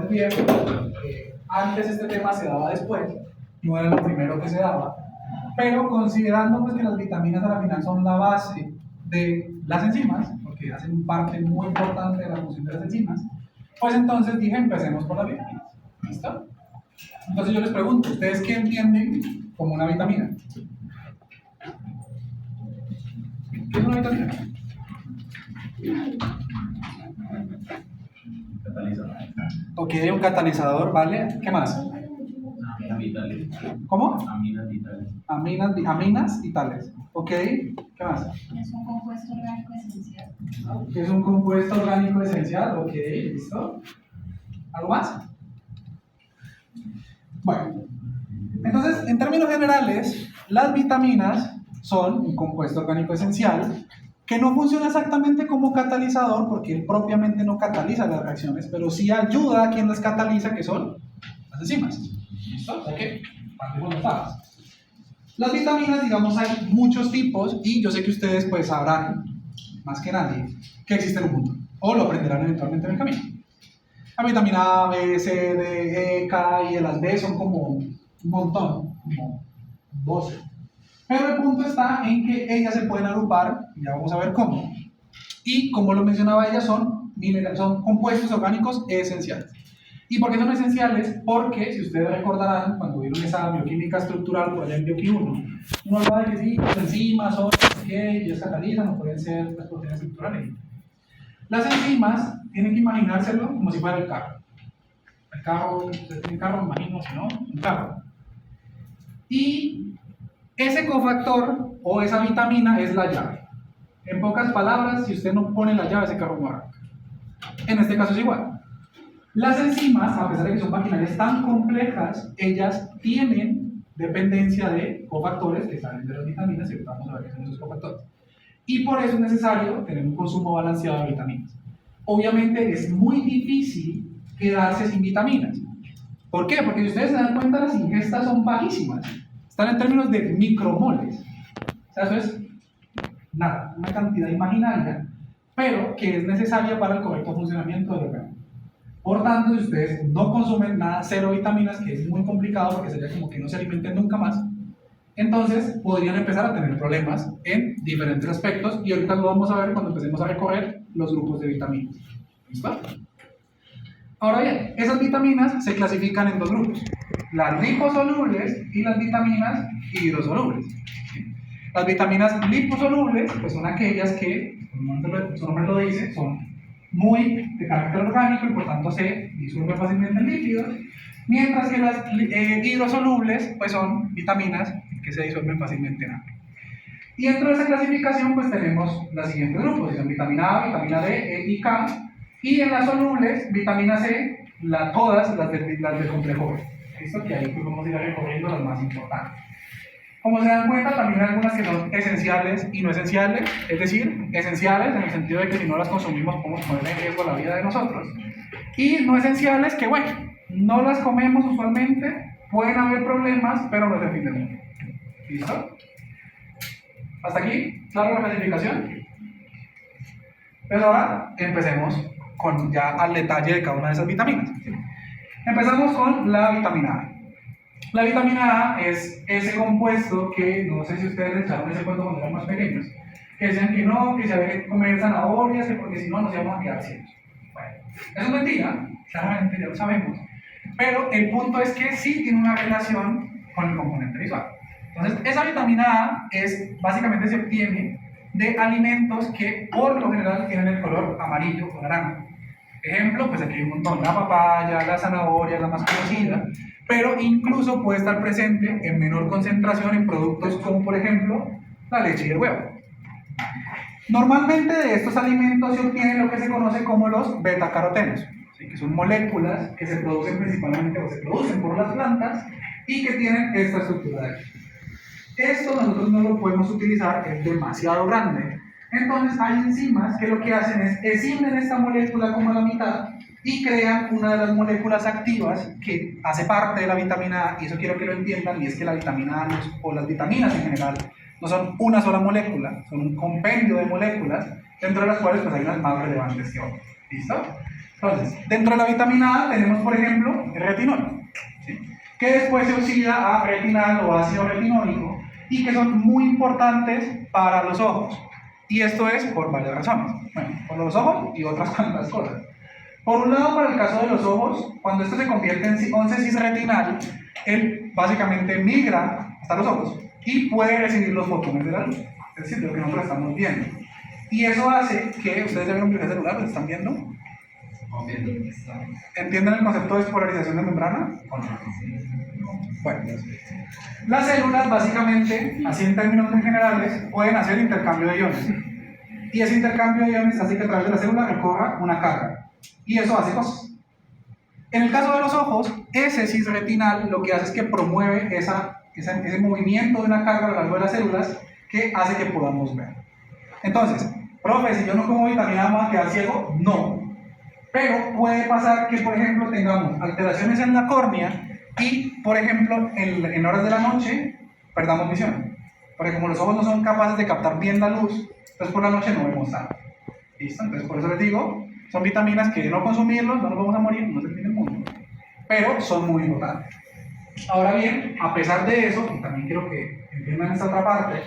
bien, antes este tema se daba después, no era lo primero que se daba, pero considerando pues, que las vitaminas a la final son la base de las enzimas, porque hacen parte muy importante de la función de las enzimas, pues entonces dije, empecemos por las vitaminas. ¿Listo? Entonces yo les pregunto, ¿ustedes qué entienden como una vitamina? ¿Qué es una vitamina? Catalizador. Ok, un catalizador, ¿vale? ¿Qué más? Aminas vitales. ¿Cómo? Aminas vitales. Aminas vitales. Ok, ¿qué más? Es un compuesto orgánico esencial. ¿Qué es un compuesto orgánico esencial? Ok, listo. ¿Algo más? Bueno, entonces, en términos generales, las vitaminas son un compuesto orgánico esencial que no funciona exactamente como catalizador porque él propiamente no cataliza las reacciones, pero sí ayuda a quien las cataliza, que son las enzimas. ¿Listo? Ok, partimos de tablas. Las vitaminas, digamos, hay muchos tipos y yo sé que ustedes pues sabrán, más que nadie, que existen un montón, o lo aprenderán eventualmente en el camino. La vitamina A, B, C, D, E, K y las B son como un montón, como 12. Pero el punto está en que ellas se pueden agrupar, y ya vamos a ver cómo. Y como lo mencionaba ella, son compuestos orgánicos esenciales. ¿Y por qué son esenciales? Porque, si ustedes recordarán, cuando vieron esa bioquímica estructural por allá en Bioquí 1, uno hablaba de que sí, las enzimas son, que ellas catalizan o pueden ser las proteínas estructurales. Las enzimas tienen que imaginárselo como si fuera el carro. El carro, ustedes tienen carro, me imagino, si no, un carro. Y ese cofactor o esa vitamina es la llave. En pocas palabras, si usted no pone la llave, ese carro no arranca. En este caso es igual. Las enzimas, a pesar de que son maquinarias tan complejas, ellas tienen dependencia de cofactores que salen de las vitaminas, y vamos a ver qué son esos cofactores. Y por eso es necesario tener un consumo balanceado de vitaminas. Obviamente es muy difícil quedarse sin vitaminas. ¿Por qué? Porque si ustedes se dan cuenta, las ingestas son bajísimas. Están en términos de micromoles. O sea, eso es nada, una cantidad imaginaria, pero que es necesaria para el correcto funcionamiento del organismo. Por tanto, si ustedes no consumen nada, cero vitaminas, que es muy complicado porque sería como que no se alimenten nunca más, entonces podrían empezar a tener problemas en diferentes aspectos y ahorita lo vamos a ver cuando empecemos a recorrer los grupos de vitaminas. ¿Listo? Ahora bien, esas vitaminas se clasifican en dos grupos, las liposolubles y las vitaminas hidrosolubles. Las vitaminas liposolubles pues son aquellas que, como su nombre lo dice, son muy de carácter orgánico y por tanto se disuelven fácilmente en lípidos, mientras que las hidrosolubles pues son vitaminas que se disuelven fácilmente en agua. Y dentro de esa clasificación pues tenemos los siguientes grupos, son vitamina A, vitamina D, E y K, y en las solubles, vitamina C, todas las del complejo B. ¿Listo? Que ahí pues vamos a ir recorriendo las más importantes. Como se dan cuenta, también hay algunas que son esenciales y no esenciales, es decir, esenciales en el sentido de que si no las consumimos podemos poner en riesgo la vida de nosotros, y no esenciales que, bueno, no las comemos usualmente, pueden haber problemas, pero no es el fin del mundo. ¿Listo? ¿Hasta aquí? ¿Claro la clasificación? Pues ahora empecemos con ya al detalle de cada una de esas vitaminas. Empezamos con la vitamina A. La vitamina A es ese compuesto que, no sé si ustedes echaron ese cuento cuando eran más pequeños, que decían que no, que se había que comer zanahorias, que porque si no nos íbamos a quedar ciegos. Bueno, eso es mentira, claramente ya lo sabemos, pero el punto es que sí tiene una relación con el componente visual. Entonces, esa vitamina A básicamente se obtiene de alimentos que por lo general tienen el color amarillo o naranja. Ejemplo, pues aquí hay un montón, la papaya, la zanahoria, la más conocida, pero incluso puede estar presente en menor concentración en productos como por ejemplo la leche y el huevo. Normalmente de estos alimentos se obtiene lo que se conoce como los betacarotenos, ¿sí? Que son moléculas que se producen principalmente o se producen por las plantas y que tienen esta estructura de aquí. Esto nosotros no lo podemos utilizar, es demasiado grande. Entonces hay enzimas que lo que hacen es escinden esta molécula como a la mitad y crean una de las moléculas activas que hace parte de la vitamina A, y eso quiero que lo entiendan, y es que la vitamina A o las vitaminas en general no son una sola molécula, son un compendio de moléculas, dentro de las cuales pues hay unas más relevantes que otras. ¿Listo? Entonces, dentro de la vitamina A tenemos, por ejemplo, el retinol, ¿sí? Que después se oxida a retinal o ácido retinólico y que son muy importantes para los ojos. Y esto es por varias razones. Bueno, por los ojos y otras cuantas cosas. Por un lado, para el caso de los ojos, cuando esto se convierte en 11-cis retinal, él básicamente migra hasta los ojos y puede recibir los fotones de la luz, es decir, de lo que nosotros estamos viendo. Y eso hace que, ustedes ya vieron biología celular, ¿lo están viendo? ¿Entienden el concepto de despolarización de membrana? Bueno, las células básicamente, así en términos muy generales, pueden hacer intercambio de iones. Y ese intercambio de iones hace que a través de la célula recorra una carga. Y eso hace cosas. En el caso de los ojos, ese cis retinal lo que hace es que promueve ese movimiento de una carga a lo largo de las células que hace que podamos ver. Entonces, profe, si yo no como vitamina A, ¿me voy a quedar ciego? No. Pero puede pasar que, por ejemplo, tengamos alteraciones en la córnea y, por ejemplo, en horas de la noche perdamos visión. Porque como los ojos no son capaces de captar bien la luz, entonces por la noche no vemos nada. ¿Listo? Entonces por eso les digo, son vitaminas que no consumirlos, no nos vamos a morir, no se fin del mundo. Pero son muy importantes. Ahora bien, a pesar de eso, y también quiero que entiendan esta otra parte,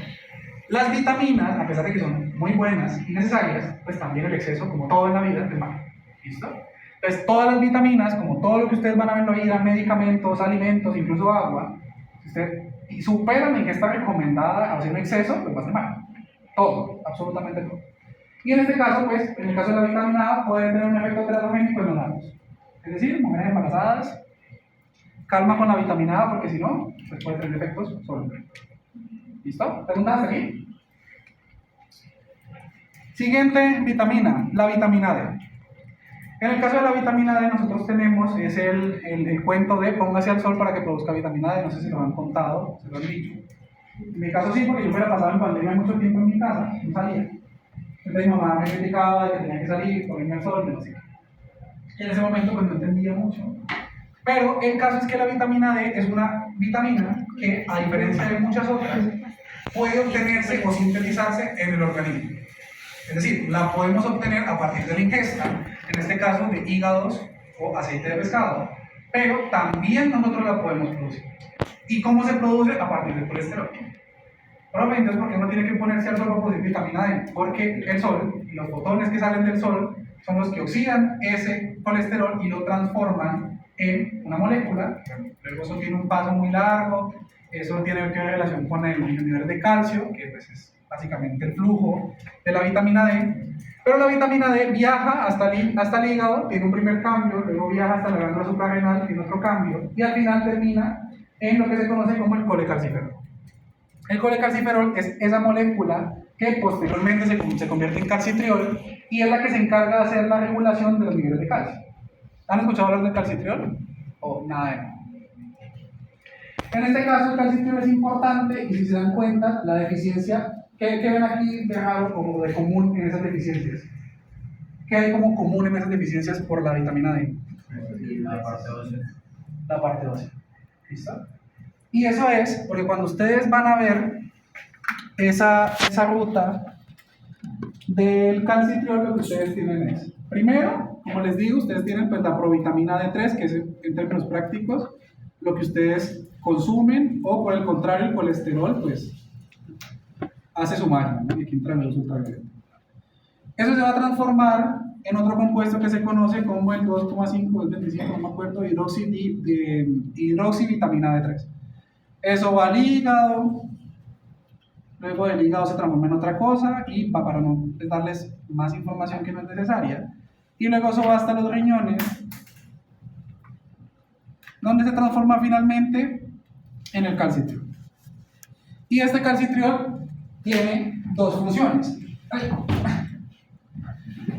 las vitaminas, a pesar de que son muy buenas y necesarias, pues también el exceso, como todo en la vida, es malo. ¿Listo? Entonces, todas las vitaminas, como todo lo que ustedes van a ver en la vida, medicamentos, alimentos, incluso agua, si ustedes superan la ingesta recomendada hacia un exceso, pues va a ser malo. Todo, absolutamente todo. Y en este caso, pues, en el caso de la vitamina A, puede tener un efecto teratogénico en los labios. Es decir, mujeres embarazadas, calma con la vitamina A, porque si no, pues puede tener efectos sobre el cuerpo. ¿Listo? ¿Preguntas hasta aquí? Siguiente vitamina, la vitamina D. En el caso de la vitamina D, nosotros tenemos, es el cuento de póngase al sol para que produzca vitamina D, no sé si lo han contado, se lo han dicho. En mi caso sí, porque yo hubiera pasado en pandemia mucho tiempo en mi casa, no salía. Entonces mi mamá me criticaba de que tenía que salir, ponerme al sol, y no sé. Y en ese momento pues no entendía mucho. Pero el caso es que la vitamina D es una vitamina que, a diferencia de muchas otras, puede obtenerse o sintetizarse en el organismo. Es decir, la podemos obtener a partir de la ingesta, en este caso de hígados o aceite de pescado, pero también nosotros la podemos producir. ¿Y cómo se produce? A partir del colesterol. Profe, entonces, ¿por qué no tiene que ponerse al sol para producir vitamina D? Porque el sol y los fotones que salen del sol son los que oxidan ese colesterol y lo transforman en una molécula. Luego eso tiene un paso muy largo, eso tiene que ver relación con el nivel de calcio, que pues es básicamente el flujo de la vitamina D. Pero la vitamina D viaja hasta el hígado, tiene un primer cambio, luego viaja hasta la glándula suprarrenal, tiene otro cambio, y al final termina en lo que se conoce como el colecalciferol. El colecalciferol es esa molécula que posteriormente se convierte en calcitriol y es la que se encarga de hacer la regulación de los niveles de calcio. ¿Han escuchado hablar del calcitriol? ¿O nada de nada? En este caso el calcitriol es importante y si se dan cuenta, la deficiencia, ¿qué ven aquí de raro como de común en esas deficiencias? ¿Qué hay como común en esas deficiencias por la vitamina D? La parte ósea. La parte ósea. ¿Listo? Y eso es porque cuando ustedes van a ver esa ruta del calcitriol, lo que ustedes tienen es, primero, como les digo, ustedes tienen pues la provitamina D3, que es en términos prácticos lo que ustedes consumen, o por el contrario, el colesterol, pues hace su magia, ¿no? Y aquí entran los ultravioletas. Eso se va a transformar en otro compuesto que se conoce como el 2,5, el 25, no me acuerdo, hidroxivitamina D3. Eso va al hígado, luego del hígado se transforma en otra cosa y para no darles más información que no es necesaria, y luego eso va hasta los riñones, donde se transforma finalmente en el calcitriol. Y este calcitriol tiene dos funciones.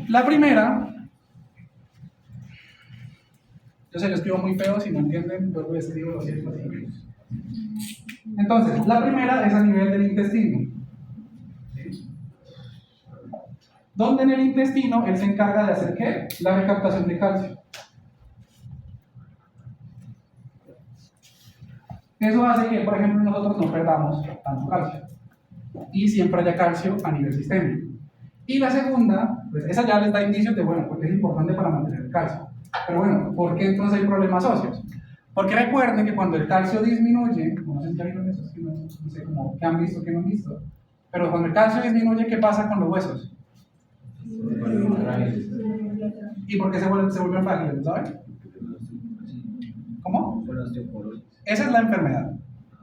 La primera, yo se lo escribo muy feo, si no entienden, luego les escribo los 100 minutos. Entonces, la primera es a nivel del intestino. ¿Sí? Donde en el intestino él se encarga de hacer ¿qué? La recaptación de calcio. Eso hace que, por ejemplo, nosotros no perdamos tanto calcio y siempre haya calcio a nivel sistémico. Y la segunda Pues esa ya les da indicios de, bueno, porque es importante para mantener el calcio. Pero bueno, ¿por qué entonces hay problemas óseos? Porque recuerden que cuando el calcio disminuye, no sé si ya vieron eso, es que no sé cómo, qué han visto, qué no han visto, pero cuando el calcio disminuye, ¿qué pasa con los huesos? ¿Y por qué se vuelven frágiles? ¿Saben? ¿Cómo? Esa es la enfermedad.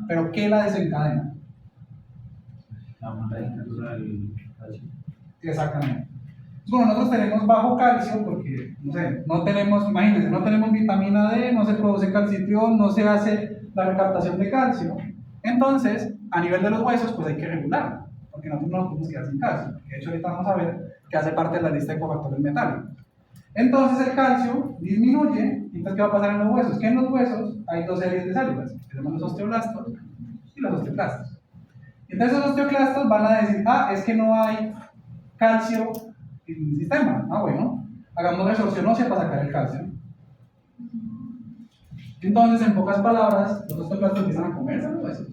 ¿Pero qué la desencadena? La mala del calcio. Exactamente. Bueno, nosotros tenemos bajo calcio porque, no sé, no tenemos, imagínense, no tenemos vitamina D, no se produce calcitriol, no se hace la recaptación de calcio. Entonces, a nivel de los huesos, pues hay que regular, porque nosotros no nos podemos quedar sin calcio. De hecho, ahorita vamos a ver que hace parte de la lista de cofactores metálicos. Entonces, el calcio disminuye, y entonces, ¿qué va a pasar en los huesos? Que en los huesos hay dos series de células, que se llaman los osteoblastos y los osteoclastos. Entonces, los osteoclastos van a decir, es que no hay calcio en el sistema. Bueno, hagamos resorción ósea para sacar el calcio. Entonces, en pocas palabras, los osteoclastos empiezan a comerse los huesos.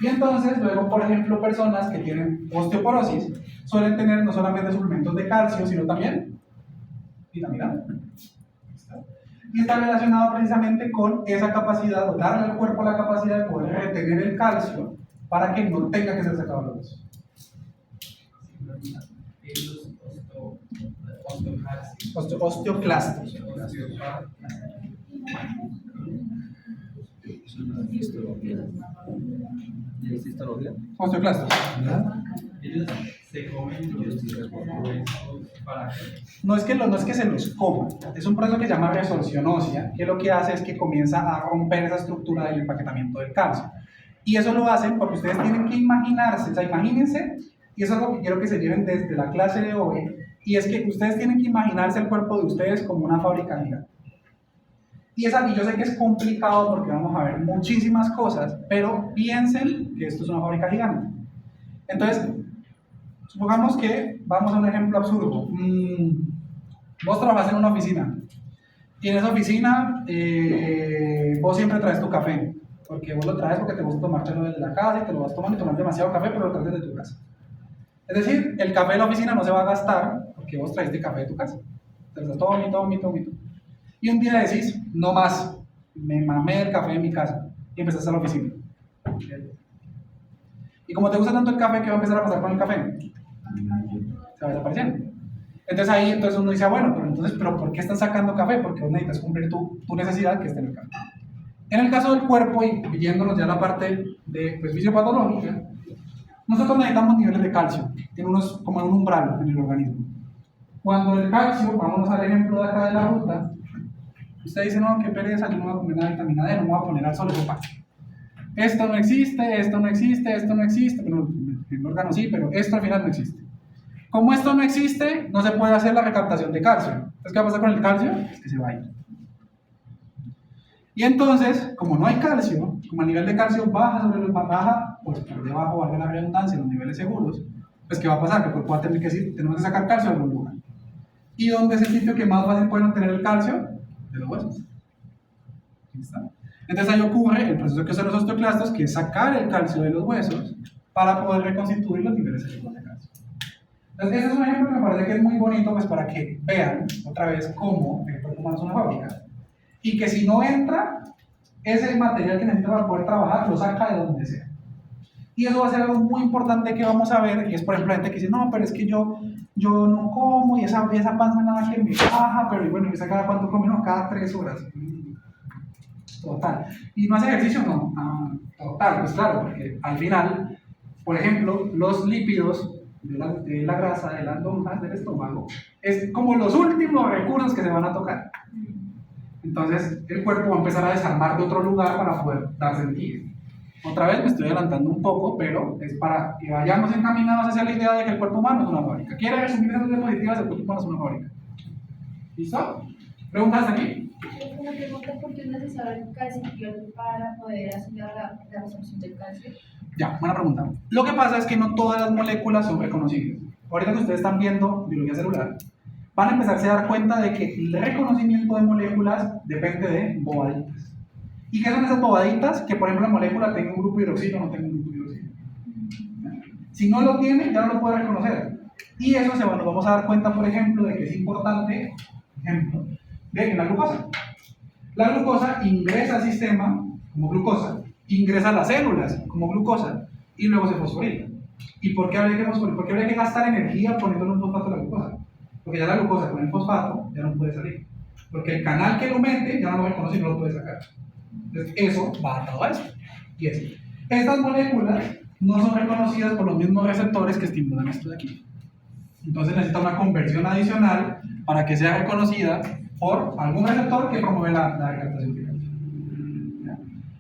Y entonces, luego, por ejemplo, personas que tienen osteoporosis suelen tener no solamente suplementos de calcio, sino también vitamina D. Y está relacionado precisamente con esa capacidad, o darle al cuerpo la capacidad de poder retener el calcio para que no tenga que ser sacado los huesos. Osteoclastos. Osteoclastos. Ellos se comen los huesos para No es que se los coman, es un proceso que se llama resorción ósea, que lo que hace es que comienza a romper esa estructura del empaquetamiento del calcio. Y eso lo hacen porque ustedes tienen que imaginarse, o sea, imagínense, y eso es lo que quiero que se lleven desde la clase de hoy, y es que ustedes tienen que imaginarse el cuerpo de ustedes como una fábrica gigante. Y yo sé que es complicado porque vamos a ver muchísimas cosas, pero piensen que esto es una fábrica gigante. Entonces, supongamos que, vamos a un ejemplo absurdo, vos trabajás en una oficina, y en esa oficina vos siempre traes tu café, porque vos lo traes porque te gusta tomártelo desde la casa y te lo vas tomando y tomar demasiado café, pero lo traes desde tu casa. Es decir, el café de la oficina no se va a gastar porque vos traes café de tu casa. Te lo estás tomando. Y un día decís, no más, me mamé el café de mi casa y empezaste a la oficina. Y como te gusta tanto el café, ¿qué va a empezar a pasar con el café? Se va desapareciendo. Entonces ahí uno dice, bueno, pero ¿por qué están sacando café? Porque vos necesitas cumplir tu necesidad que esté en el café. En el caso del cuerpo, y yéndonos ya a la parte de fisiopatológica, nosotros necesitamos niveles de calcio, como en un umbral en el organismo. Cuando el calcio, vámonos al ejemplo de acá de la ruta, usted dice, no, qué pereza, yo no voy a comer nada de vitamina D, no me voy a poner al sol, eso pasa. Esto no existe, pero el órgano sí, pero esto al final no existe. Como esto no existe, no se puede hacer la recaptación de calcio. Entonces, ¿qué va a pasar con el calcio? Es que se va a ir. Y entonces, como no hay calcio, como el nivel de calcio baja pues por debajo, valga la redundancia, los niveles seguros, pues ¿qué va a pasar? Que el cuerpo va a tener que decir, tenemos que sacar calcio de algún lugar. ¿Y dónde es el sitio que más fácil pueden obtener el calcio? De los huesos. ¿Ahí está? Entonces ahí ocurre el proceso que son los osteoclastos, que es sacar el calcio de los huesos para poder reconstituir los niveles seguros de calcio. Entonces ese es un ejemplo que me parece que es muy bonito, pues para que vean otra vez cómo el cuerpo humano es una fábrica. Y que si no entra, ese material que necesita para poder trabajar lo saca de donde sea. Y eso va a ser algo muy importante que vamos a ver, y es por ejemplo gente que dice, no, pero es que yo no como, y esa panza nada que me baja, pero y bueno, ¿y cada cuánto come? No, cada 3 horas. Total. ¿Y no hace ejercicio? No. Total, pues claro, porque al final, por ejemplo, los lípidos de la grasa, de las lonjas del estómago, es como los últimos recursos que se van a tocar. Entonces, el cuerpo va a empezar a desarmar de otro lugar para poder dar sentido. Otra vez me estoy adelantando un poco, pero es para que vayamos encaminados hacia la idea de que el cuerpo humano es una fábrica. ¿Quiere resumir esas diapositivas? El cuerpo humano es una fábrica. ¿Listo? ¿Preguntas aquí? Una pregunta, ¿por qué es necesario el calcitriol para poder hacer la resorción del calcio? Ya, buena pregunta. Lo que pasa es que no todas las moléculas son reconocibles. Ahorita que ustedes están viendo biología celular, van a empezarse a dar cuenta de que el reconocimiento de moléculas depende de bobaditas. ¿Y qué son esas bobaditas? Que por ejemplo la molécula tenga un grupo hidroxilo o no tenga un grupo hidroxilo. Si no lo tiene, ya no lo puede reconocer. Y eso nos vamos a dar cuenta, por ejemplo, de que es importante, ejemplo, de que la glucosa ingresa al sistema como glucosa, ingresa a las células como glucosa y luego se fosforila. ¿Y por qué habría que fosforilar? ¿Por qué habría que gastar energía poniéndole un fosfato a la glucosa? Porque ya la glucosa con el fosfato ya no puede salir. Porque el canal que lo mete ya no lo reconoce y no lo puede sacar. Entonces, eso va atado a eso. Y es, estas moléculas no son reconocidas por los mismos receptores que estimulan esto de aquí. Entonces necesita una conversión adicional para que sea reconocida por algún receptor que promueve la recaptación de calcio.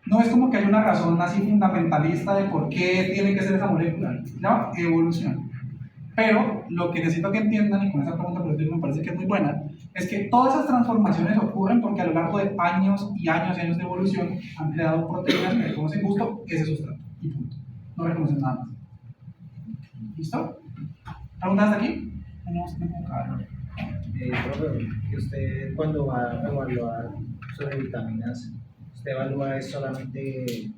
No es como que hay una razón así fundamentalista de por qué tiene que ser esa molécula. Se llama evolución. Pero lo que necesito que entiendan, y con esa pregunta que me parece que es muy buena, es que todas esas transformaciones ocurren porque a lo largo de años y años y años de evolución han creado proteínas que reconocen justo ese sustrato. Y punto. No reconocen nada más. ¿Listo? ¿Preguntas hasta aquí? Profe, que usted cuando va a evaluar sobre vitaminas, usted evalúa es solamente,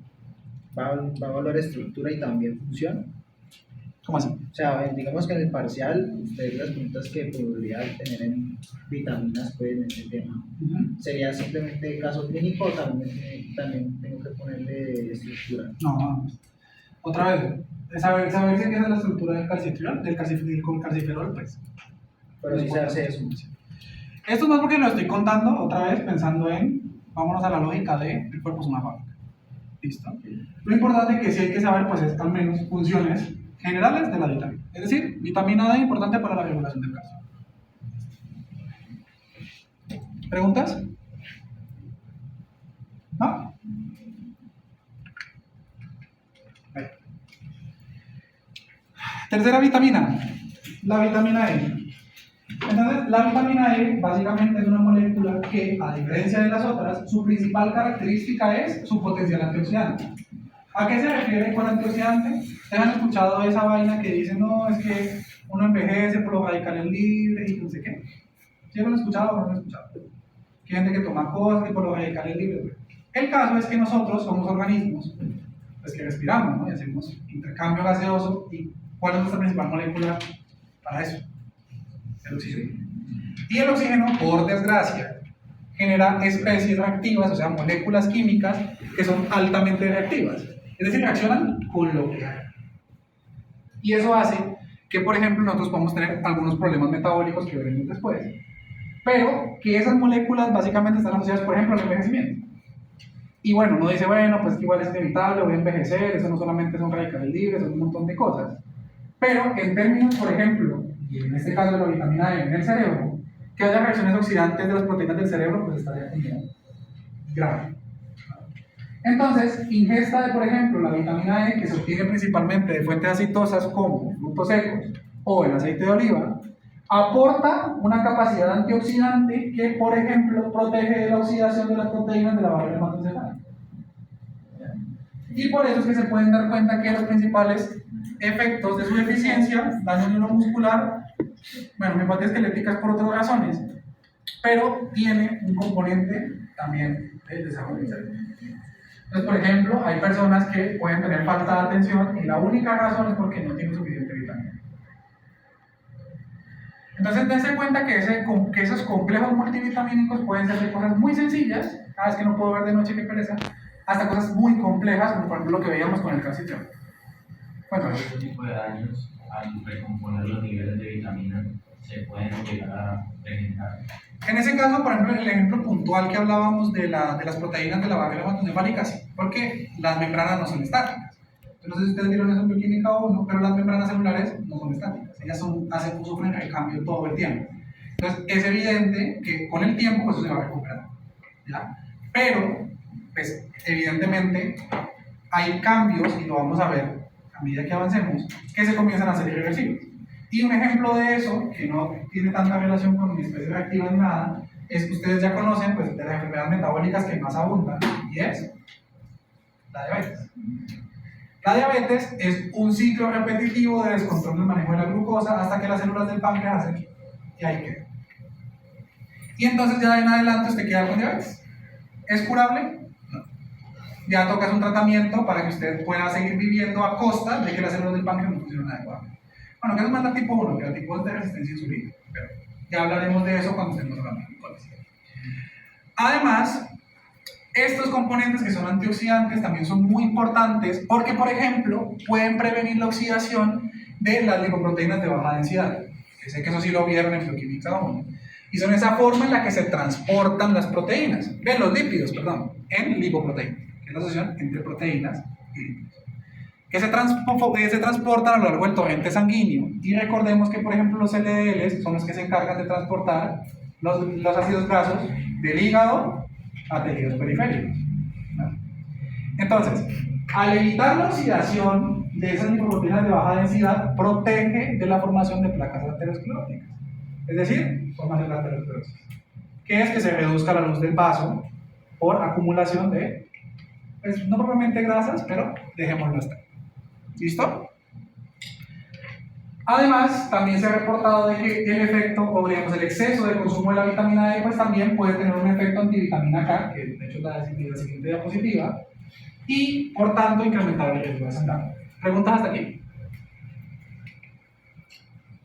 va a evaluar estructura y también función. ¿Cómo así? O sea, digamos que en el parcial, usted las preguntas que podría tener en vitaminas, pues en ese tema, ¿sería simplemente caso clínico o también tengo que ponerle estructura? No. Otra vez, saber si es la estructura del calciferol, con calciferol, pues. Pero si se hace eso. Esto no es porque lo estoy contando otra vez pensando en, vámonos a la lógica de el cuerpo es una fábrica. ¿Listo? Lo importante que sí hay que saber, pues, es al menos funciones generales de la vitamina. Es decir, vitamina D importante para la regulación del calcio. ¿Preguntas? ¿No? Tercera vitamina, la vitamina E. Entonces, la vitamina E básicamente es una molécula que, a diferencia de las otras, su principal característica es su potencial antioxidante. ¿A qué se refiere con antioxidante? ¿Ustedes han escuchado esa vaina que dice, no, es que uno envejece por los radicales libres y no sé qué? ¿Sí lo han escuchado o no lo han escuchado? Que hay gente que toma cosas y por los radicales libres. El caso es que nosotros somos organismos pues, que respiramos, ¿no? Y hacemos intercambio gaseoso. ¿Y cuál es nuestra principal molécula para eso? El oxígeno. Y el oxígeno, por desgracia, genera especies reactivas, o sea, moléculas químicas que son altamente reactivas. Es decir, reaccionan con lo que hay. Y eso hace que, por ejemplo, nosotros podamos tener algunos problemas metabólicos que veremos después, pero que esas moléculas básicamente están asociadas, por ejemplo, al envejecimiento. Y bueno, uno dice, bueno, pues igual es inevitable, voy a envejecer, eso no solamente son radicales libres, son un montón de cosas. Pero en términos, por ejemplo, y en este caso de la vitamina E en el cerebro, que haya reacciones oxidantes de las proteínas del cerebro, pues estaría como grave. Entonces, ingesta de, por ejemplo, la vitamina E, que se obtiene principalmente de fuentes aceitosas como frutos secos o el aceite de oliva, aporta una capacidad antioxidante que, por ejemplo, protege de la oxidación de las proteínas de la barrera hematoencefálica. Y por eso es que se pueden dar cuenta que los principales efectos de su deficiencia, daño neuromuscular, bueno, miopatía esquelética es por otras razones, pero tiene un componente también de desarrollo cerebral. Entonces, por ejemplo, hay personas que pueden tener falta de atención y la única razón es porque no tienen suficiente vitamina. Entonces, dense cuenta que esos complejos multivitamínicos pueden ser de cosas muy sencillas, cada vez que no puedo ver de noche, qué pereza, hasta cosas muy complejas, como por ejemplo lo que veíamos con el calcium. Bueno, este tipo de daños, al recomponer los niveles de vitaminas, se pueden llegar a regenerar. En ese caso, por ejemplo, el ejemplo puntual que hablábamos de las proteínas de la barrera hematoencefálica, sí, porque las membranas no son estáticas. No sé si ustedes vieron eso en bioquímica o no, pero las membranas celulares no son estáticas, ellas sufren el cambio todo el tiempo. Entonces, es evidente que con el tiempo pues, eso se va a recuperar, ¿ya? Pero, pues, evidentemente, hay cambios, y lo vamos a ver a medida que avancemos, que se comienzan a hacer irreversibles. Y un ejemplo de eso, que no tiene tanta relación con mi especie reactiva ni nada, es que ustedes ya conocen pues, de las enfermedades metabólicas que más abundan, y es la diabetes. La diabetes es un ciclo repetitivo de descontrol del manejo de la glucosa hasta que las células del páncreas hacen y ahí queda. Y entonces ya en adelante usted queda con diabetes. ¿Es curable? No. Ya tocas un tratamiento para que usted pueda seguir viviendo a costa de que las células del páncreas no funcionen adecuadamente. Bueno, que es más la tipo 1, que la tipo 2 de resistencia insulínica, pero ya hablaremos de eso cuando estemos hablando de glucosa. Además, estos componentes que son antioxidantes también son muy importantes porque, por ejemplo, pueden prevenir la oxidación de las lipoproteínas de baja densidad, que sé que eso sí lo vieron en bioquímica 1, y son esa forma en la que se transportan las proteínas, los lípidos, perdón, en lipoproteínas, que es la asociación entre proteínas y lípidos, que se transportan a lo largo del torrente sanguíneo. Y recordemos que, por ejemplo, los LDLs son los que se encargan de transportar los ácidos grasos del hígado a tejidos periféricos, ¿no? Entonces, al evitar la oxidación de esas lipoproteínas de baja densidad, protege de la formación de placas ateroscleróticas, es decir, formación de aterosclerosis, que es que se reduzca la luz del vaso por acumulación de, pues, no propiamente grasas, pero dejémoslo estar. ¿Listo? Además, también se ha reportado de que el efecto, o digamos, el exceso de consumo de la vitamina D, pues también puede tener un efecto antivitamina K, que de hecho es la siguiente diapositiva, y por tanto incrementar el riesgo de sangrado. ¿Preguntas hasta aquí?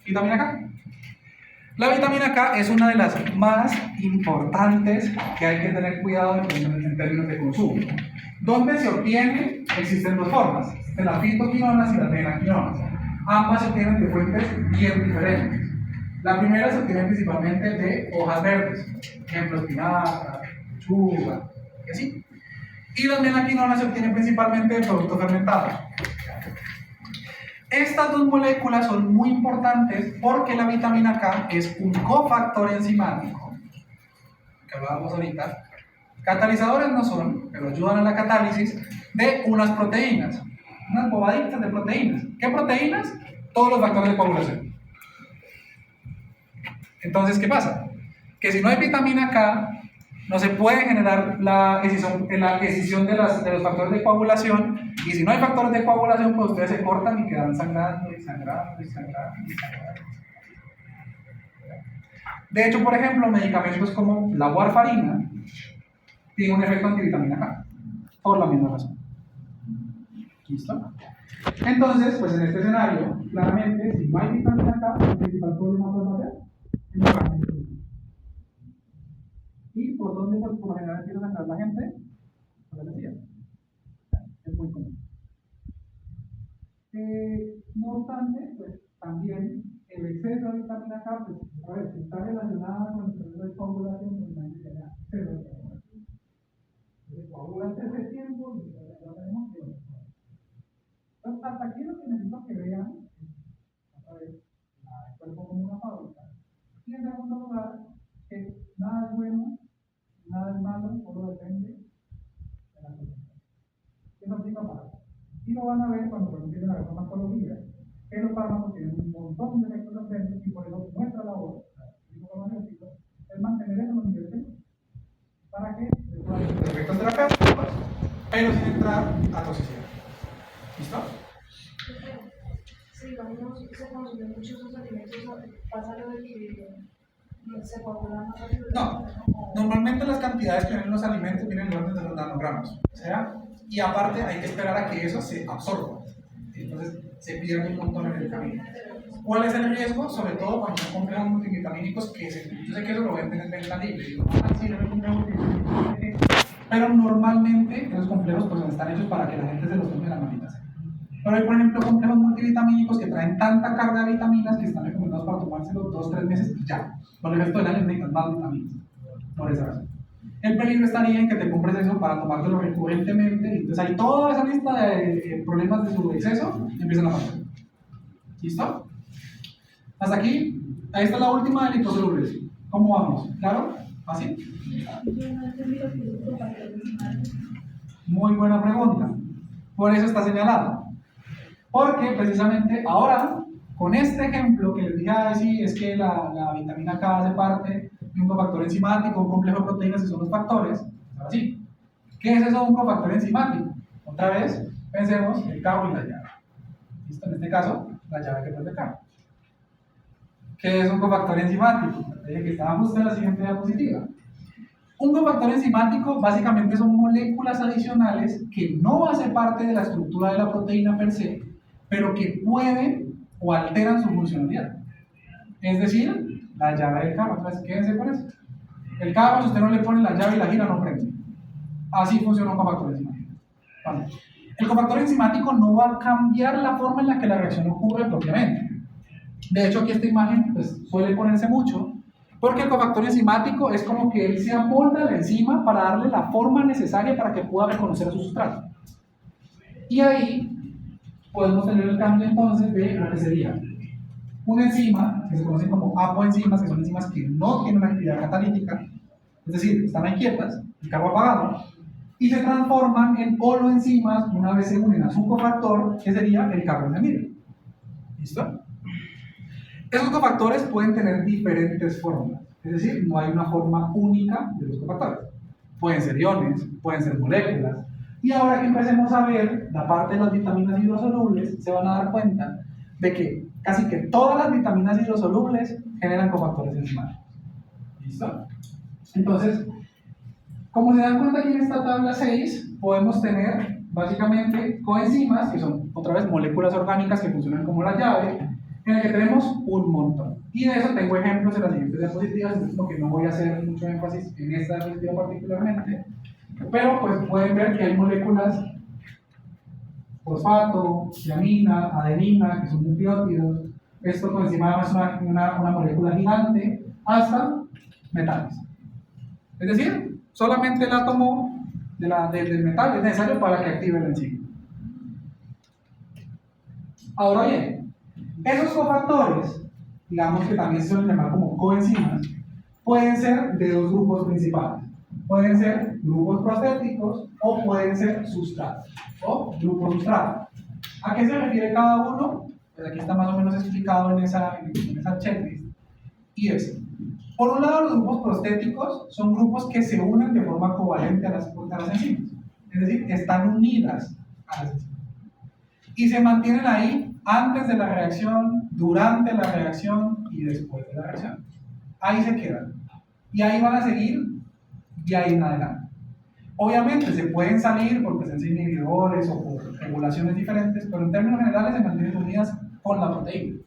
¿Vitamina K? La vitamina K es una de las más importantes que hay que tener cuidado en términos de consumo. ¿Dónde se obtiene? Existen dos formas, de las fitoquinonas y las menaquinonas. Ambas se obtienen de fuentes bien diferentes. La primera se obtiene principalmente de hojas verdes, ejemplo, espinaca, lechuga, y así. Y las menaquinonas se obtienen principalmente de productos fermentados. Estas dos moléculas son muy importantes porque la vitamina K es un cofactor enzimático, que hablábamos ahorita. Catalizadores no son, pero ayudan a la catálisis de unas proteínas, unas bobaditas de proteínas. ¿Qué proteínas? Todos los factores de coagulación. Entonces, ¿qué pasa? Que si no hay vitamina K, no se puede generar la escisión de los factores de coagulación, y si no hay factores de coagulación, pues ustedes se cortan y quedan sangrando y sangrando y sangrando y sangrando. De hecho, por ejemplo, medicamentos como la warfarina tienen un efecto antivitamina K, por la misma razón. ¿Listo? Entonces, pues en este escenario, claramente, si no hay vitamina K, el principal problema va a ser el cáncer. ¿Y por dónde, pues, por lo general empieza a entrar la gente? Por la energía. Es muy común. No obstante, pues también el exceso de vitamina K, pues, a ver, está relacionada con el proceso de coagulación, pues la gente ya exceso de coagulación. Se coagula antes de tiempo y ya tenemos que. Entonces, hasta aquí lo que necesito que vean es, a ver, el cuerpo como una fábrica. Y en segundo lugar, que nada es bueno, nada es malo, solo depende de la concentración. Eso aplica para todo. Y lo van a ver cuando empiecen a ver farmacología, que los fármacos tienen un montón de efectos adversos y por eso nuestra labor, es mantener eso en los niveles para que se puedan hacer efectos terapéuticos, pero sin entrar a toxicidad. ¿Listo? Sí, digamos, se consumen muchos esos alimentos, pasa lo de que se coagulan más rápido. No, normalmente las cantidades que vienen en los alimentos vienen en orden de los nanogramos, o sea, y aparte hay que esperar a que eso se absorba, entonces se pierde un montón en el camino. ¿Cuál es el riesgo? Sobre todo cuando son complejos multivitamínicos, yo sé que eso lo venden en venta libre, digo, sí, le venden multivitamínicos, pero normalmente esos complejos pues están hechos para que la gente se los tome las manitas. Pero hay, por ejemplo, complejos multivitamínicos que traen tanta carga de vitaminas que están recomendados para tomárselos 2-3 meses y ya. Por el resto del año necesitas más vitaminas. Por esa razón. El peligro estaría en que te compres eso para tomártelo recurrentemente y entonces hay toda esa lista de problemas de su exceso y empiezan a pasar. ¿Listo? Hasta aquí. Ahí está la última de liposolubles. ¿Cómo vamos? ¿Claro? ¿Fácil? Muy buena pregunta. Por eso está señalado. Porque precisamente ahora, con este ejemplo que les dije, sí, es que la vitamina K hace parte de un cofactor enzimático, un complejo de proteínas y son los factores. Ahora sí, ¿qué es eso de un cofactor enzimático? Otra vez, pensemos el cabo y la llave. ¿Listo? En este caso, la llave que prende el cabo. ¿Qué es un cofactor enzimático? Que estaba justo en la siguiente diapositiva. Un cofactor enzimático básicamente son moléculas adicionales que no hacen parte de la estructura de la proteína per se, pero que pueden o alteran su funcionalidad. Es decir, la llave del carro. Entonces, quédense con eso. El carro, si usted no le pone la llave y la gira, no prende. Así funciona un cofactor enzimático. Vale. El cofactor enzimático no va a cambiar la forma en la que la reacción ocurre propiamente. De hecho, aquí esta imagen pues, suele ponerse mucho, porque el cofactor enzimático es como que él se amolda la enzima para darle la forma necesaria para que pueda reconocer a su sustrato. Y ahí podemos tener el cambio entonces de lo que sería una enzima, que se conocen como apoenzimas, que son enzimas que no tienen actividad catalítica, es decir, están ahí quietas, el carbo apagado, y se transforman en holoenzimas una vez se unen a su cofactor, que sería el carbonamida. ¿Listo? Esos cofactores pueden tener diferentes formas, es decir, no hay una forma única de los cofactores. Pueden ser iones, pueden ser moléculas, y ahora que empecemos a ver la parte de las vitaminas hidrosolubles, se van a dar cuenta de que casi que todas las vitaminas hidrosolubles generan cofactores enzimáticos. ¿Listo? Entonces, como se dan cuenta aquí en esta tabla 6, podemos tener básicamente coenzimas, que son otra vez moléculas orgánicas que funcionan como la llave, en el que tenemos un montón. Y de eso tengo ejemplos en las siguientes diapositivas, entonces porque no voy a hacer mucho énfasis en esta diapositiva particularmente, pero pues pueden ver que hay moléculas fosfato, tiamina, adenina, que son nucleótidos. Esto coenzima es una molécula gigante, hasta metales. Es decir, solamente el átomo del metal es necesario para que active la enzima. Ahora bien, esos cofactores, digamos que también se suelen llamar como coenzimas, pueden ser de dos grupos principales. Pueden ser grupos prostéticos o pueden ser sustratos o grupos sustratos. ¿A qué se refiere cada uno? Pues aquí está más o menos explicado en esa checklist. Y es, por un lado, los grupos prostéticos son grupos que se unen de forma covalente a las enzimas. Es decir, están unidas a las enzimas. Y se mantienen ahí antes de la reacción, durante la reacción y después de la reacción. Ahí se quedan. Y ahí van a seguir y ahí en adelante. Obviamente se pueden salir por presencia de inhibidores o por regulaciones diferentes, pero en términos generales se mantienen unidas con la proteína.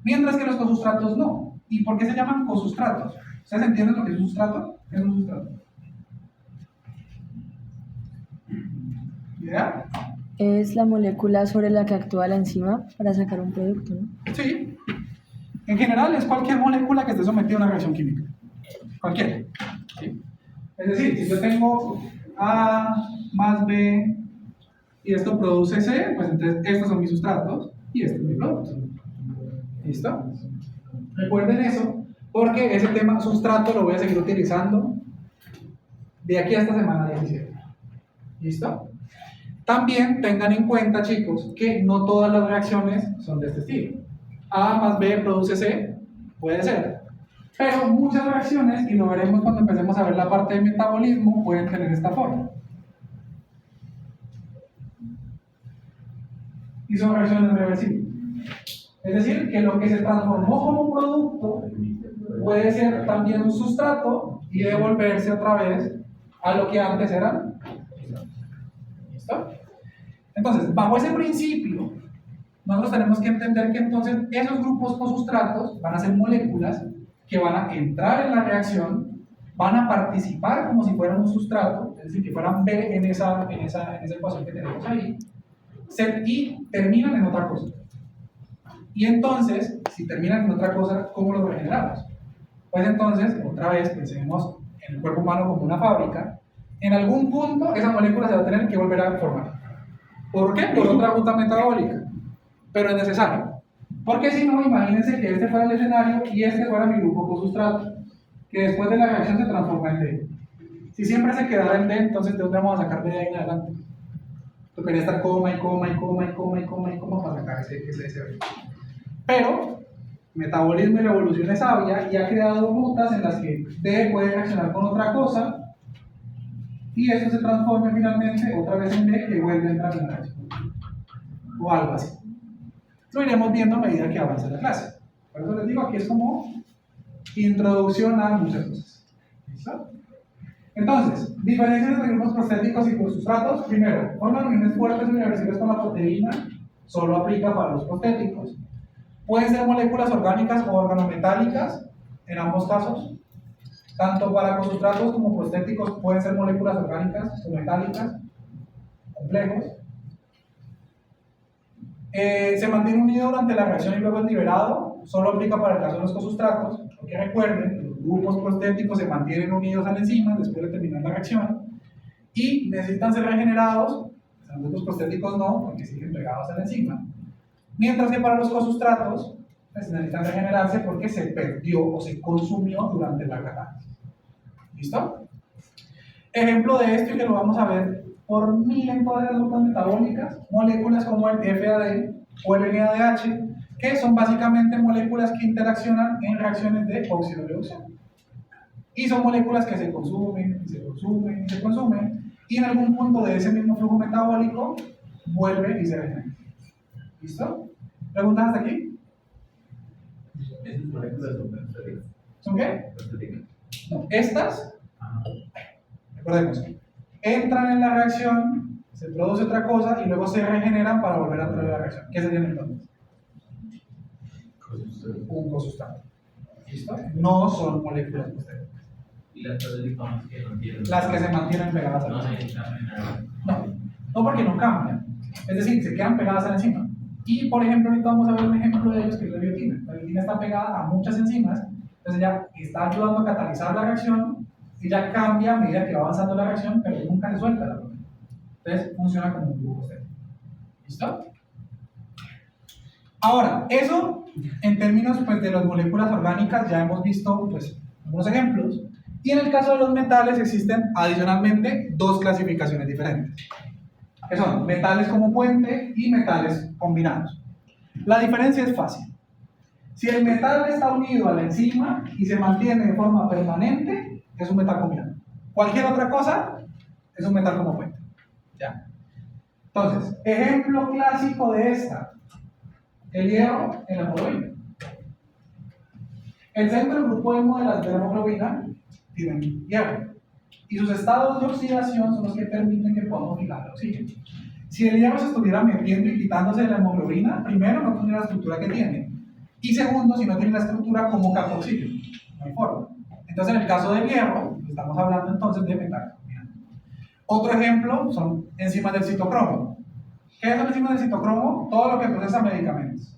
Mientras que los cosustratos no. ¿Y por qué se llaman cosustratos? ¿Ustedes entienden lo que es un sustrato? ¿Qué es un sustrato? ¿Idea? Es la molécula sobre la que actúa la enzima para sacar un producto, ¿no? Sí. En general es cualquier molécula que esté sometida a una reacción química. Cualquiera. ¿Sí? Es decir, si yo tengo A más B y esto produce C, pues entonces estos son mis sustratos y este es mi producto. ¿Listo? Recuerden eso, porque ese tema sustrato lo voy a seguir utilizando de aquí a esta semana 17. ¿Listo? También tengan en cuenta, chicos, que no todas las reacciones son de este estilo. A más B produce C, puede ser. Pero muchas reacciones, y lo veremos cuando empecemos a ver la parte de metabolismo, pueden tener esta forma. Y son reacciones reversibles. Es decir, que lo que se transformó como producto puede ser también un sustrato y devolverse otra vez a lo que antes era. ¿Listo? Entonces, bajo ese principio, nosotros tenemos que entender que entonces esos grupos cosustratos van a ser moléculas que van a entrar en la reacción, van a participar como si fueran un sustrato, es decir, que fueran B en esa ecuación que tenemos ahí, y terminan en otra cosa. Y entonces, si terminan en otra cosa, ¿cómo lo regeneramos? Pues entonces, otra vez, pensemos en el cuerpo humano como una fábrica. En algún punto, esa molécula se va a tener que volver a formar. ¿Por qué? Por otra ruta metabólica. Pero es necesario. Porque si no, imagínense que este fuera el escenario y este fuera mi grupo cosustrato, que después de la reacción se transforma en D. Si siempre se quedara en D, entonces ¿de dónde vamos a sacar D de ahí en adelante? Tocaría estar coma para sacar ese B. Pero metabolismo y la evolución es sabia y ha creado rutas en las que D puede reaccionar con otra cosa y eso se transforma finalmente otra vez en D que vuelve a entrar en la reacción. O algo así. Lo iremos viendo a medida que avance la clase. Por eso les digo, aquí es como introducción a muchas cosas. ¿Listo? Entonces, diferencias entre grupos prostéticos y cosustratos. Primero, forman uniones fuertes y irreversibles con la proteína, solo aplica para los prostéticos. Pueden ser moléculas orgánicas o organometálicas, en ambos casos. Tanto para cosustratos como prostéticos pueden ser moléculas orgánicas o metálicas, complejos. Se mantiene unido durante la reacción y luego es liberado. Solo aplica para el caso de los cosustratos, porque recuerden, los grupos prostéticos se mantienen unidos a la enzima después de terminar la reacción y necesitan ser regenerados. Los grupos prostéticos no, porque siguen pegados a la enzima. Mientras que para los cosustratos pues, necesitan regenerarse porque se perdió o se consumió durante la catálisis. ¿Listo? Ejemplo de esto, y que lo vamos a ver por mil en todas las rutas metabólicas, moléculas como el FAD o el NADH, que son básicamente moléculas que interaccionan en reacciones de óxido-reducción. Y son moléculas que se consumen, y se consumen, y se consumen, y en algún punto de ese mismo flujo metabólico vuelve y se regenera. ¿Listo? ¿Preguntas hasta aquí? Esas moléculas son prostéticas. ¿Son qué? Prostéticas. No, estas, Ajá. recordemos, entran en la reacción, se produce otra cosa y luego se regeneran para volver a entrar en la reacción. ¿Qué serían entonces? Un cosustrato. ¿Listo? No son moléculas prostéticas. Y las prostéticas que no tienen. Las que se mantienen pegadas a la No se enzima. necesitan regenerar. No porque no cambian. Es decir, se quedan pegadas a la enzima. Y por ejemplo, ahorita vamos a ver un ejemplo de ellos que es la biotina. La biotina está pegada a muchas enzimas, entonces ella está ayudando a catalizar la reacción y ya cambia a medida que va avanzando la reacción, pero nunca se suelta la proteína. Entonces funciona como un grupo prostético. ¿Listo? Ahora, eso en términos pues, de las moléculas orgánicas ya hemos visto pues, algunos ejemplos. Y en el caso de los metales existen adicionalmente dos clasificaciones diferentes, que son metales como puente y metales combinados. La diferencia es fácil. Si el metal está unido a la enzima y se mantiene de forma permanente, es un metal combinado. Cualquier otra cosa es un metal como puente. ¿Ya? Entonces, ejemplo clásico de esta, el hierro en la hemoglobina. El centro del grupo hemo de la hemoglobina tiene hierro. Y sus estados de oxidación son los que permiten que podamos fijar el oxígeno. Si el hierro se estuviera metiendo y quitándose de la hemoglobina, primero no tendría la estructura que tiene. Y segundo, si no tiene la estructura, ¿cómo capta oxígeno? No hay forma. Entonces, en el caso del hierro, estamos hablando entonces de metales combinados. Otro ejemplo son enzimas del citocromo. ¿Qué son enzimas del citocromo? Todo lo que procesa medicamentos.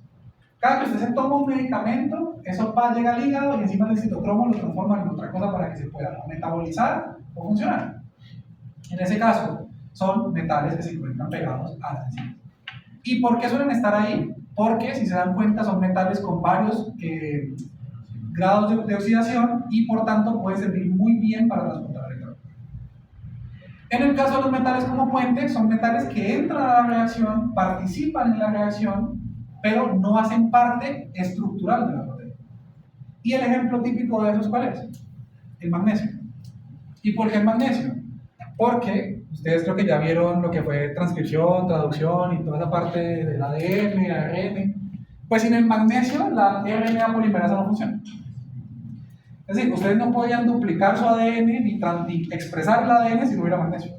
Cada que usted se toma un medicamento, eso va a llegar al hígado y enzimas del citocromo lo transforman en otra cosa para que se pueda metabolizar o funcionar. En ese caso, son metales que se encuentran pegados a las enzimas. ¿Y por qué suelen estar ahí? Porque, si se dan cuenta, son metales con varios grados de oxidación y, por tanto, puede servir muy bien para transportar electrones. En el caso de los metales como puente, son metales que entran a la reacción, participan en la reacción, pero no hacen parte estructural de la proteína. ¿Y el ejemplo típico de eso es cuál es? El magnesio. ¿Y por qué el magnesio? Porque ustedes creo que ya vieron lo que fue transcripción, traducción y toda esa parte del ADN, ARN. Pues sin el magnesio, la RNA polimerasa no funciona. Es decir, ustedes no podían duplicar su ADN ni expresar el ADN si no hubiera magnesio.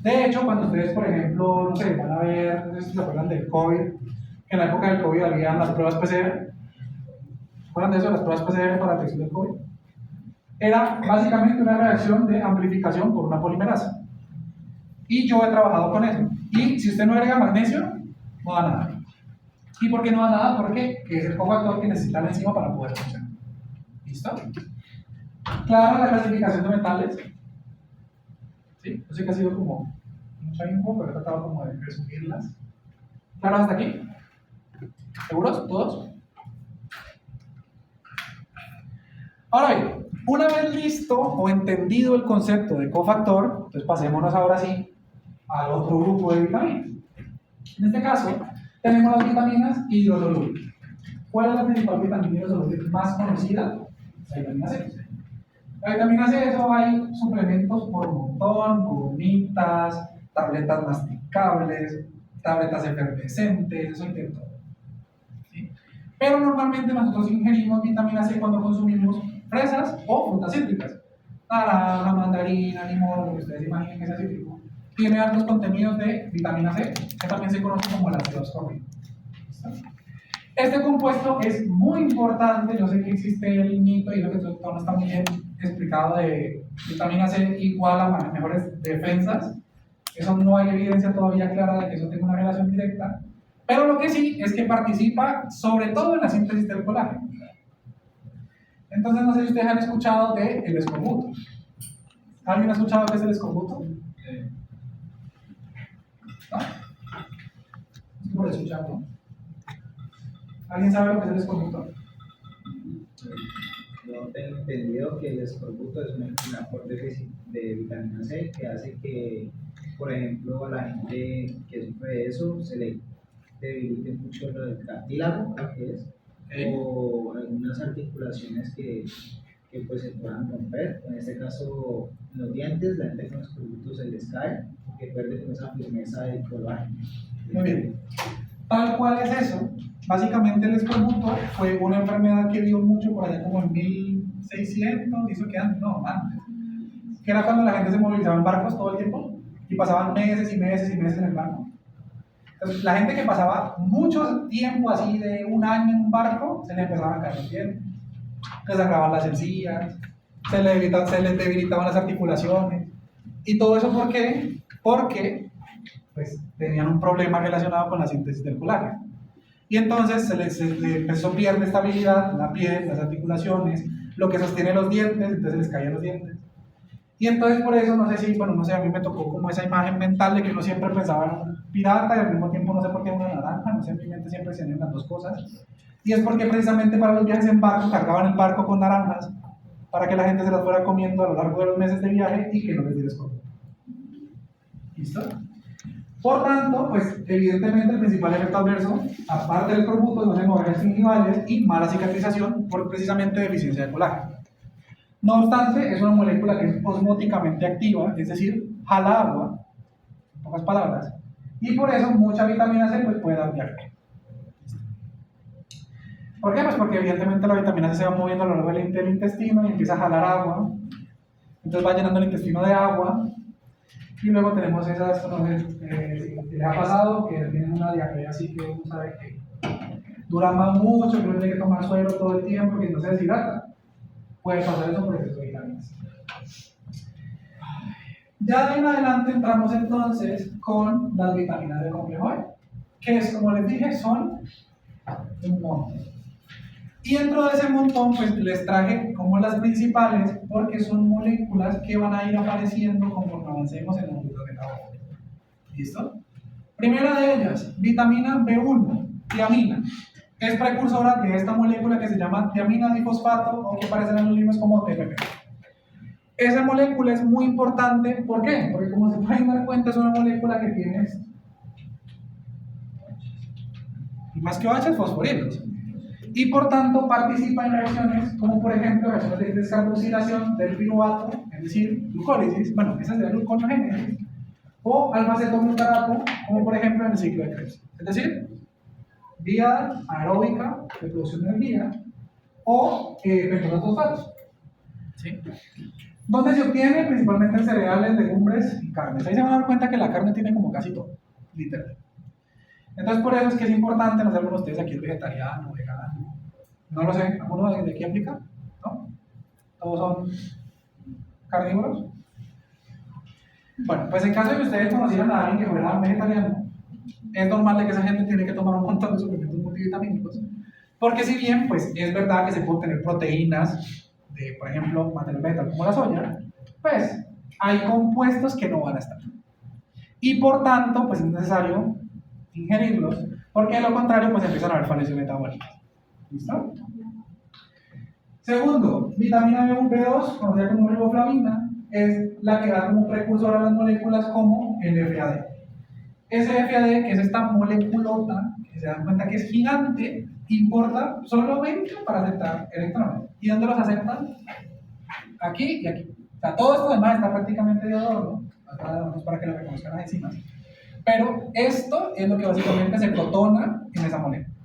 De hecho, cuando ustedes, por ejemplo, no sé, van a ver, no sé si se acuerdan del COVID, que en la época del COVID habían las pruebas PCR. ¿Se acuerdan de eso, las pruebas PCR para la detección del COVID? Era básicamente una reacción de amplificación por una polimerasa. Y yo he trabajado con eso. Y si usted no agrega magnesio, no da nada. ¿Y por qué no da nada? Porque es el cofactor que necesita la enzima para poder funcionar. ¿Listo? Claro, la clasificación de metales. Sí, yo sé que ha sido como mucha info, pero he tratado como de resumirlas. ¿Claro hasta aquí? ¿Seguros? ¿Todos? Ahora bien, una vez listo o entendido el concepto de cofactor, entonces pasémonos ahora sí al otro grupo de vitaminas. En este caso, tenemos las vitaminas hidrosolubles. ¿Cuál es la principal vitamina hidrosoluble más conocida? La vitamina C. La vitamina C, eso hay suplementos por montón, gomitas, tabletas masticables, tabletas efervescentes, eso hay de todo. ¿Sí? Pero normalmente nosotros ingerimos vitamina C cuando consumimos fresas o frutas cítricas. Naranja, mandarina, limón, lo que ustedes imaginen que sea cítrico. Tiene altos contenidos de vitamina C, que también se conoce como el ácido ascórbico. Este compuesto es muy importante, yo sé que existe el mito y lo que todo no está muy bien explicado de vitamina C igual a mejores defensas. Eso no hay evidencia todavía clara de que eso tenga una relación directa, pero lo que sí es que participa sobre todo en la síntesis del colágeno. Entonces no sé si ustedes han escuchado del escorbuto. ¿Alguien ha escuchado qué es el escorbuto? ¿No? Es por escuchar, ¿no? ¿Alguien sabe lo que es el escorbuto? Yo tengo entendido que el escorbuto es un aporte de vitamina C que hace que, por ejemplo, a la gente que sufre de eso se le debilite mucho el cartílago, creo que es, o algunas articulaciones que pues se puedan romper. En este caso, los dientes, la gente con escorbuto se les cae, que pierde con esa firmeza del colágeno. Muy bien. Tal cual es eso. Básicamente el escorbuto fue una enfermedad que dio mucho por allá como en 1600, hizo que antes, no, antes. Que era cuando la gente se movilizaba en barcos todo el tiempo y pasaban meses y meses y meses en el barco. Entonces, la gente que pasaba mucho tiempo así de un año en un barco, se le empezaban a caer los dientes, les sacaban las encías, se les debilitaban las articulaciones. ¿Y todo eso por qué? Porque pues, tenían un problema relacionado con la síntesis del colágeno. Y entonces se le empezó a perder estabilidad, la piel, las articulaciones, lo que sostiene los dientes, entonces les caían los dientes. Y entonces por eso, no sé si, bueno, no sé, a mí me tocó como esa imagen mental de que uno siempre pensaba en un pirata y al mismo tiempo no sé por qué una naranja, no sé, en mi mente siempre se unen las dos cosas. Y es porque precisamente para los viajes en barco cargaban el barco con naranjas para que la gente se las fuera comiendo a lo largo de los meses de viaje y que no les diera escorbuto. ¿Listo? Por tanto, pues evidentemente el principal efecto adverso, aparte del escorbuto, son hemorragias gingival y mala cicatrización por precisamente deficiencia de colágeno. No obstante, es una molécula que es osmóticamente activa, es decir, jala agua, en pocas palabras, y por eso mucha vitamina C pues, puede dar diarrea. ¿Por qué? Pues porque evidentemente la vitamina C se va moviendo a lo largo del intestino y empieza a jalar agua, entonces va llenando el intestino de agua, y luego tenemos esas, no sé, si les ha pasado que tienen una diarrea así que uno sabe que dura más mucho, que uno tiene que tomar suero todo el tiempo, que no se deshidrata. Puede pasar eso por exceso de vitaminas. Ya de ahí en adelante entramos entonces con las vitaminas del complejo B, que es, como les dije, son un montón. Y dentro de ese montón, pues les traje como las principales, porque son moléculas que van a ir apareciendo conforme avancemos en los grupos de trabajo. ¿Listo? Primera de ellas, vitamina B1, tiamina. Es precursora de esta molécula que se llama tiamina difosfato o que aparece en los libros como TPP. Esa molécula es muy importante, ¿por qué? Porque como se pueden dar cuenta es una molécula que tiene esto. Y más que OH, fosforilos. Y por tanto participa en reacciones como por ejemplo reacciones de descarboxilación del piruvato, es decir, glucólisis, bueno, esa es la gluconeogénesis, o alfa-cetoglutarato, como por ejemplo en el ciclo de Krebs. Es decir, vía aeróbica de producción de energía o pentosfosfatos. ¿Sí? ¿Dónde se obtiene? Principalmente en cereales, legumbres y carnes. Ahí se van a dar cuenta que la carne tiene como casi todo, literal. Entonces por eso es que es importante, no sé, algunos de ustedes aquí es vegetariano, vegano, no lo sé, ¿alguno de aquí aplica? ¿No? ¿Todos son carnívoros? Bueno, pues en caso de que ustedes conocieran a alguien que fuera vegetariano, es normal de que esa gente tiene que tomar un montón de suplementos multivitamínicos, porque si bien, pues es verdad que se pueden tener proteínas de, por ejemplo, material vegetal como la soya, pues hay compuestos que no van a estar. Y por tanto, pues es necesario ingerirlos, porque de lo contrario, pues empiezan a haber falencias metabólicas. ¿Listo? Segundo, vitamina B1, B2, conocida como riboflavina, es la que da como precursor a las moléculas como el FAD. Ese FAD, que es esta moleculota, que se dan cuenta que es gigante, importa solo 20 para aceptar electrones. ¿Y dónde los aceptan? Aquí y aquí. O sea, todo esto además está prácticamente de adorno, para que lo reconozcan las enzimas. Pero esto es lo que básicamente se protona en esa molécula.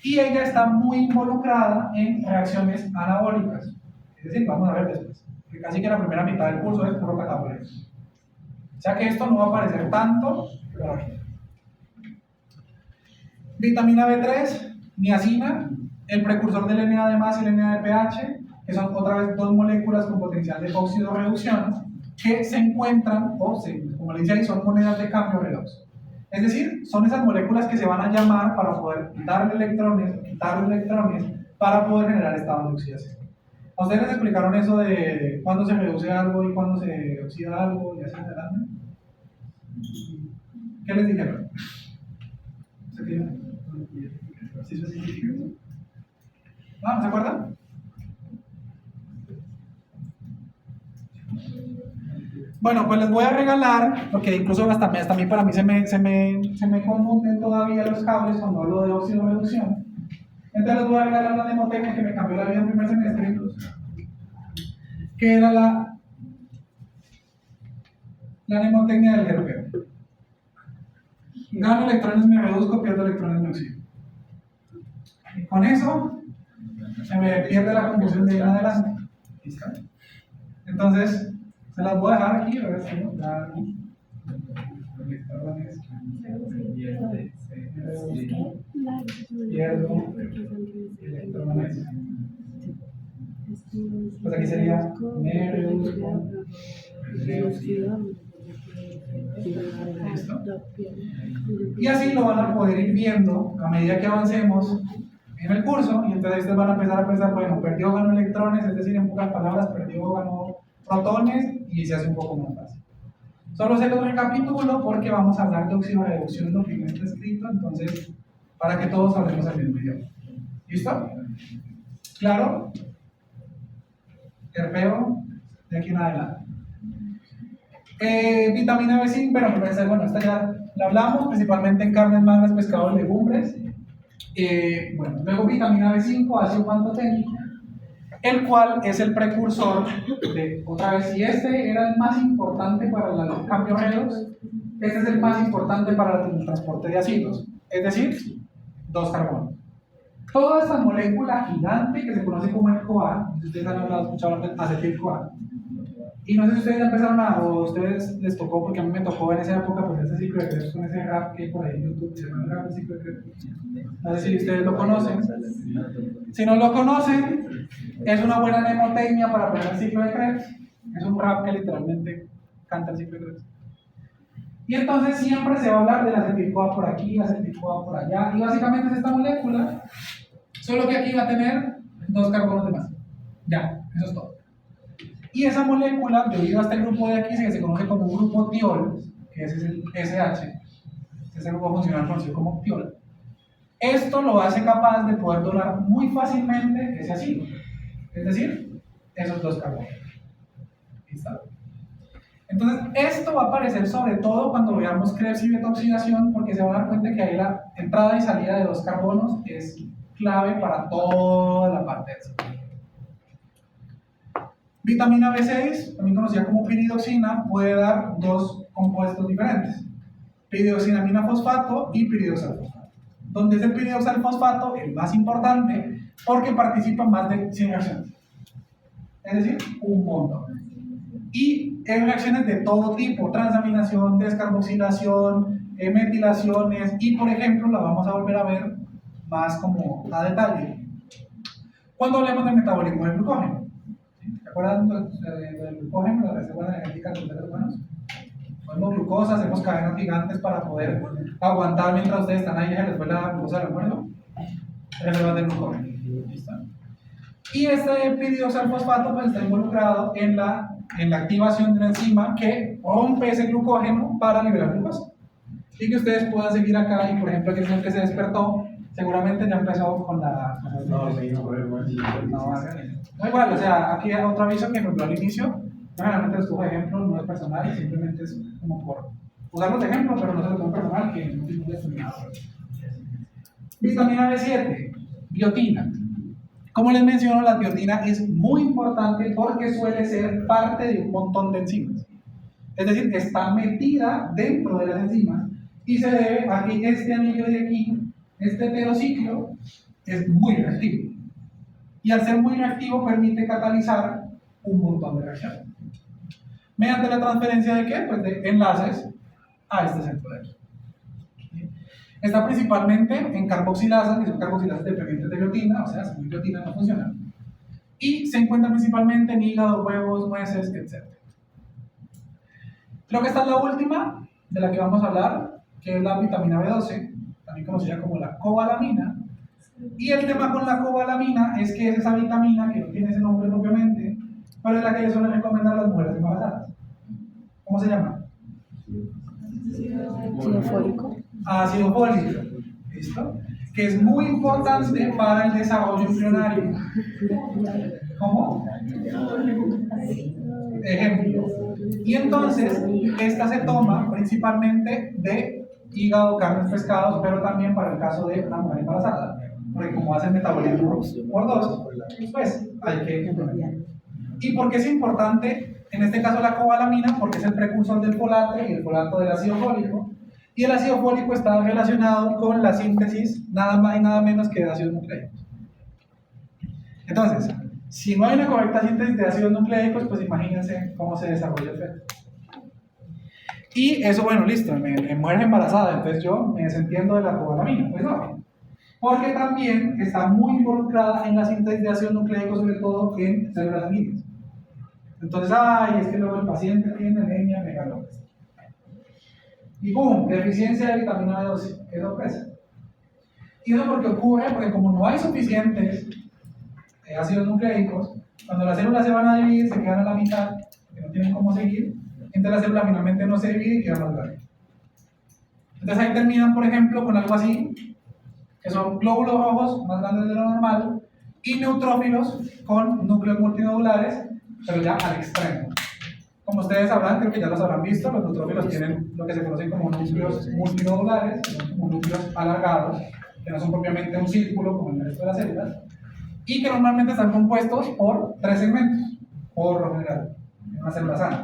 Y ella está muy involucrada en reacciones anabólicas. Es decir, vamos a ver después. Que casi que la primera mitad del curso es puro catabolismo. O sea que esto no va a aparecer tanto, pero aquí. Vitamina B3, niacina, el precursor del NAD+, y el NADPH, que son otra vez dos moléculas con potencial de oxidorreducción, que se encuentran, como le dice ahí, son monedas de cambio redox. Es decir, son esas moléculas que se van a llamar para poder darle electrones, quitarle electrones, para poder generar estados de oxidación. ¿A ustedes les explicaron eso de cuándo se reduce algo y cuándo se oxida algo y así adelante? ¿Qué les dijeron? ¿Se entiende? ¿Sí se significa? ¿No se acuerdan? Bueno, pues les voy a regalar, porque incluso hasta a mí para mí se me confunden todavía los cables cuando hablo de óxido reducción. Entonces les voy a regalar una mnemotecnia que me cambió la vida en el primer semestre, que era la mnemotecnia del GRP. Gano electrones, me reduzco, pierdo electrones, me oxido. Y con eso se me pierde la confusión de ahí en adelante. ¿Listo? Entonces, se las voy a dejar aquí, a ver si no. Pierdo electrones. Pues aquí sería me reduzco, me oxido. ¿Listo? Y así lo van a poder ir viendo a medida que avancemos en el curso, y entonces ustedes van a empezar a pensar, bueno, perdió, ganó electrones, es decir, en pocas palabras, perdió, ganó protones, y se hace un poco más fácil. Solo se los recapitulo porque vamos a hablar de oxidorreducción, lo que no está escrito, entonces, para que todos hablemos el mismo idioma. ¿Listo? ¿Claro? Terpeo, de aquí en adelante. Vitamina B5, pero bueno, esta ya la hablamos, principalmente en carnes, mangas, pescados, legumbres. Bueno, luego vitamina B5, ácido pantoténico, el cual es el precursor de, otra vez, si este era el más importante para los cambios redox, este es el más importante para el transporte de ácidos, es decir, 2 carbonos. Toda esta molécula gigante que se conoce como el CoA, ustedes han escuchado hablar del acetil-CoA, y no sé si ustedes ya empezaron o a ustedes les tocó, porque a mí me tocó en esa época, pues ese ciclo de Krebs con ese rap que hay por ahí en YouTube, se llama el rap del ciclo de Krebs. No sé si ustedes lo conocen. Si no lo conocen, es una buena mnemotecnia para aprender el ciclo de Krebs. Es un rap que literalmente canta el ciclo de Krebs. Y entonces siempre se va a hablar de la acetil-CoA por aquí, acetil-CoA por allá, y básicamente es esta molécula, solo que aquí va a tener 2 carbonos de más. Ya, eso es todo. Y esa molécula, debido a este grupo de aquí, que se conoce como un grupo tiol, que ese es el SH, ese grupo funcional conocido como tiol, esto lo hace capaz de poder donar muy fácilmente ese ácido, es decir, esos 2 carbonos. ¿Listo? Entonces, esto va a aparecer sobre todo cuando veamos Krebs y beta-oxidación, porque se van a dar cuenta que ahí la entrada y salida de 2 carbonos es clave para toda la parte del ciclo. Vitamina B6, también conocida como piridoxina, puede dar 2 compuestos diferentes: piridoxinamina fosfato y piridoxalfosfato. Donde es el piridoxalfosfato el más importante porque participa en más de 100 reacciones, es decir, un montón. Y en reacciones de todo tipo: transaminación, descarboxilación, metilaciones, y por ejemplo, la vamos a volver a ver más como a detalle cuando hablemos del metabolismo del glucógeno. ¿Se acuerdan del glucógeno, la reserva energética de los seres humanos? Ponemos glucosa, hacemos cadenas gigantes para poder aguantar mientras ustedes están ahí y se les fue la glucosa del almuerzo. Reservas del glucógeno. ¿Listo? Y este piridoxalfosfato pues está involucrado en la activación de una enzima que rompe ese glucógeno para liberar glucosa. Y que ustedes puedan seguir acá, y por ejemplo aquí es el que se despertó, seguramente ya empezó con la... No, igual, o sea, aquí hay otro aviso que nos dio al inicio. Generalmente les cojo ejemplos, no es personal, simplemente es como por usarlos de ejemplo, pero no se lo tomo personal, que no es determinado. Vitamina B7, biotina. Como les menciono, la biotina es muy importante porque suele ser parte de un montón de enzimas. Es decir, está metida dentro de las enzimas y se debe a que este anillo de aquí, este heterociclo, es muy reactivo. Y al ser muy reactivo permite catalizar un montón de reacciones. ¿Mediante la transferencia de qué? Pues de enlaces a este centro de aquí. Está principalmente en carboxilasas, que son carboxilasas dependientes de biotina, o sea, sin biotina no funciona. Y se encuentra principalmente en hígado, huevos, nueces, etc. Creo que esta es la última de la que vamos a hablar, que es la vitamina B12, también conocida como la cobalamina. Y el tema con la cobalamina es que es esa vitamina que no tiene ese nombre propiamente, pero es la que le suelen recomendar a las mujeres embarazadas. ¿Cómo se llama? Ácido fólico. Ácido fólico. ¿Listo? Que es muy importante para el desarrollo embrionario. ¿Cómo? Ejemplo. Y entonces, esta se toma principalmente de hígado, carnes, pescados, pero también para el caso de una mujer embarazada. Porque como hace el metabolismo por dos, pues hay que complementar. ¿Y por qué es importante, en este caso la cobalamina? Porque es el precursor del folato y el folato del ácido fólico. Y el ácido fólico está relacionado con la síntesis nada más y nada menos que de ácidos nucleicos. Entonces, si no hay una correcta síntesis de ácidos nucleicos, pues imagínense cómo se desarrolla el feto. Y eso, bueno, listo, me muero embarazada, entonces yo me desentiendo de la cobalamina. Pues no, porque también está muy involucrada en la síntesis de ácidos nucleicos, sobre todo en células sanguíneas. Entonces, ay, es que luego el paciente tiene anemia megalódica. Y ¡pum! Deficiencia de vitamina B12. ¡Qué sorpresa! Y eso porque ocurre porque como no hay suficientes ácidos nucleicos, cuando las células se van a dividir, se quedan a la mitad, que no tienen cómo seguir, entonces la célula finalmente no se divide y queda más grande. Entonces ahí terminan, por ejemplo, con algo así, que son glóbulos rojos más grandes de lo normal, y neutrófilos con núcleos multinodulares, pero ya al extremo. Como ustedes sabrán, creo que ya los habrán visto, los neutrófilos tienen lo que se conocen como núcleos multinodulares, como núcleos alargados, que no son propiamente un círculo como en el resto de las células, y que normalmente están compuestos por 3 segmentos, por lo general, en una célula sana.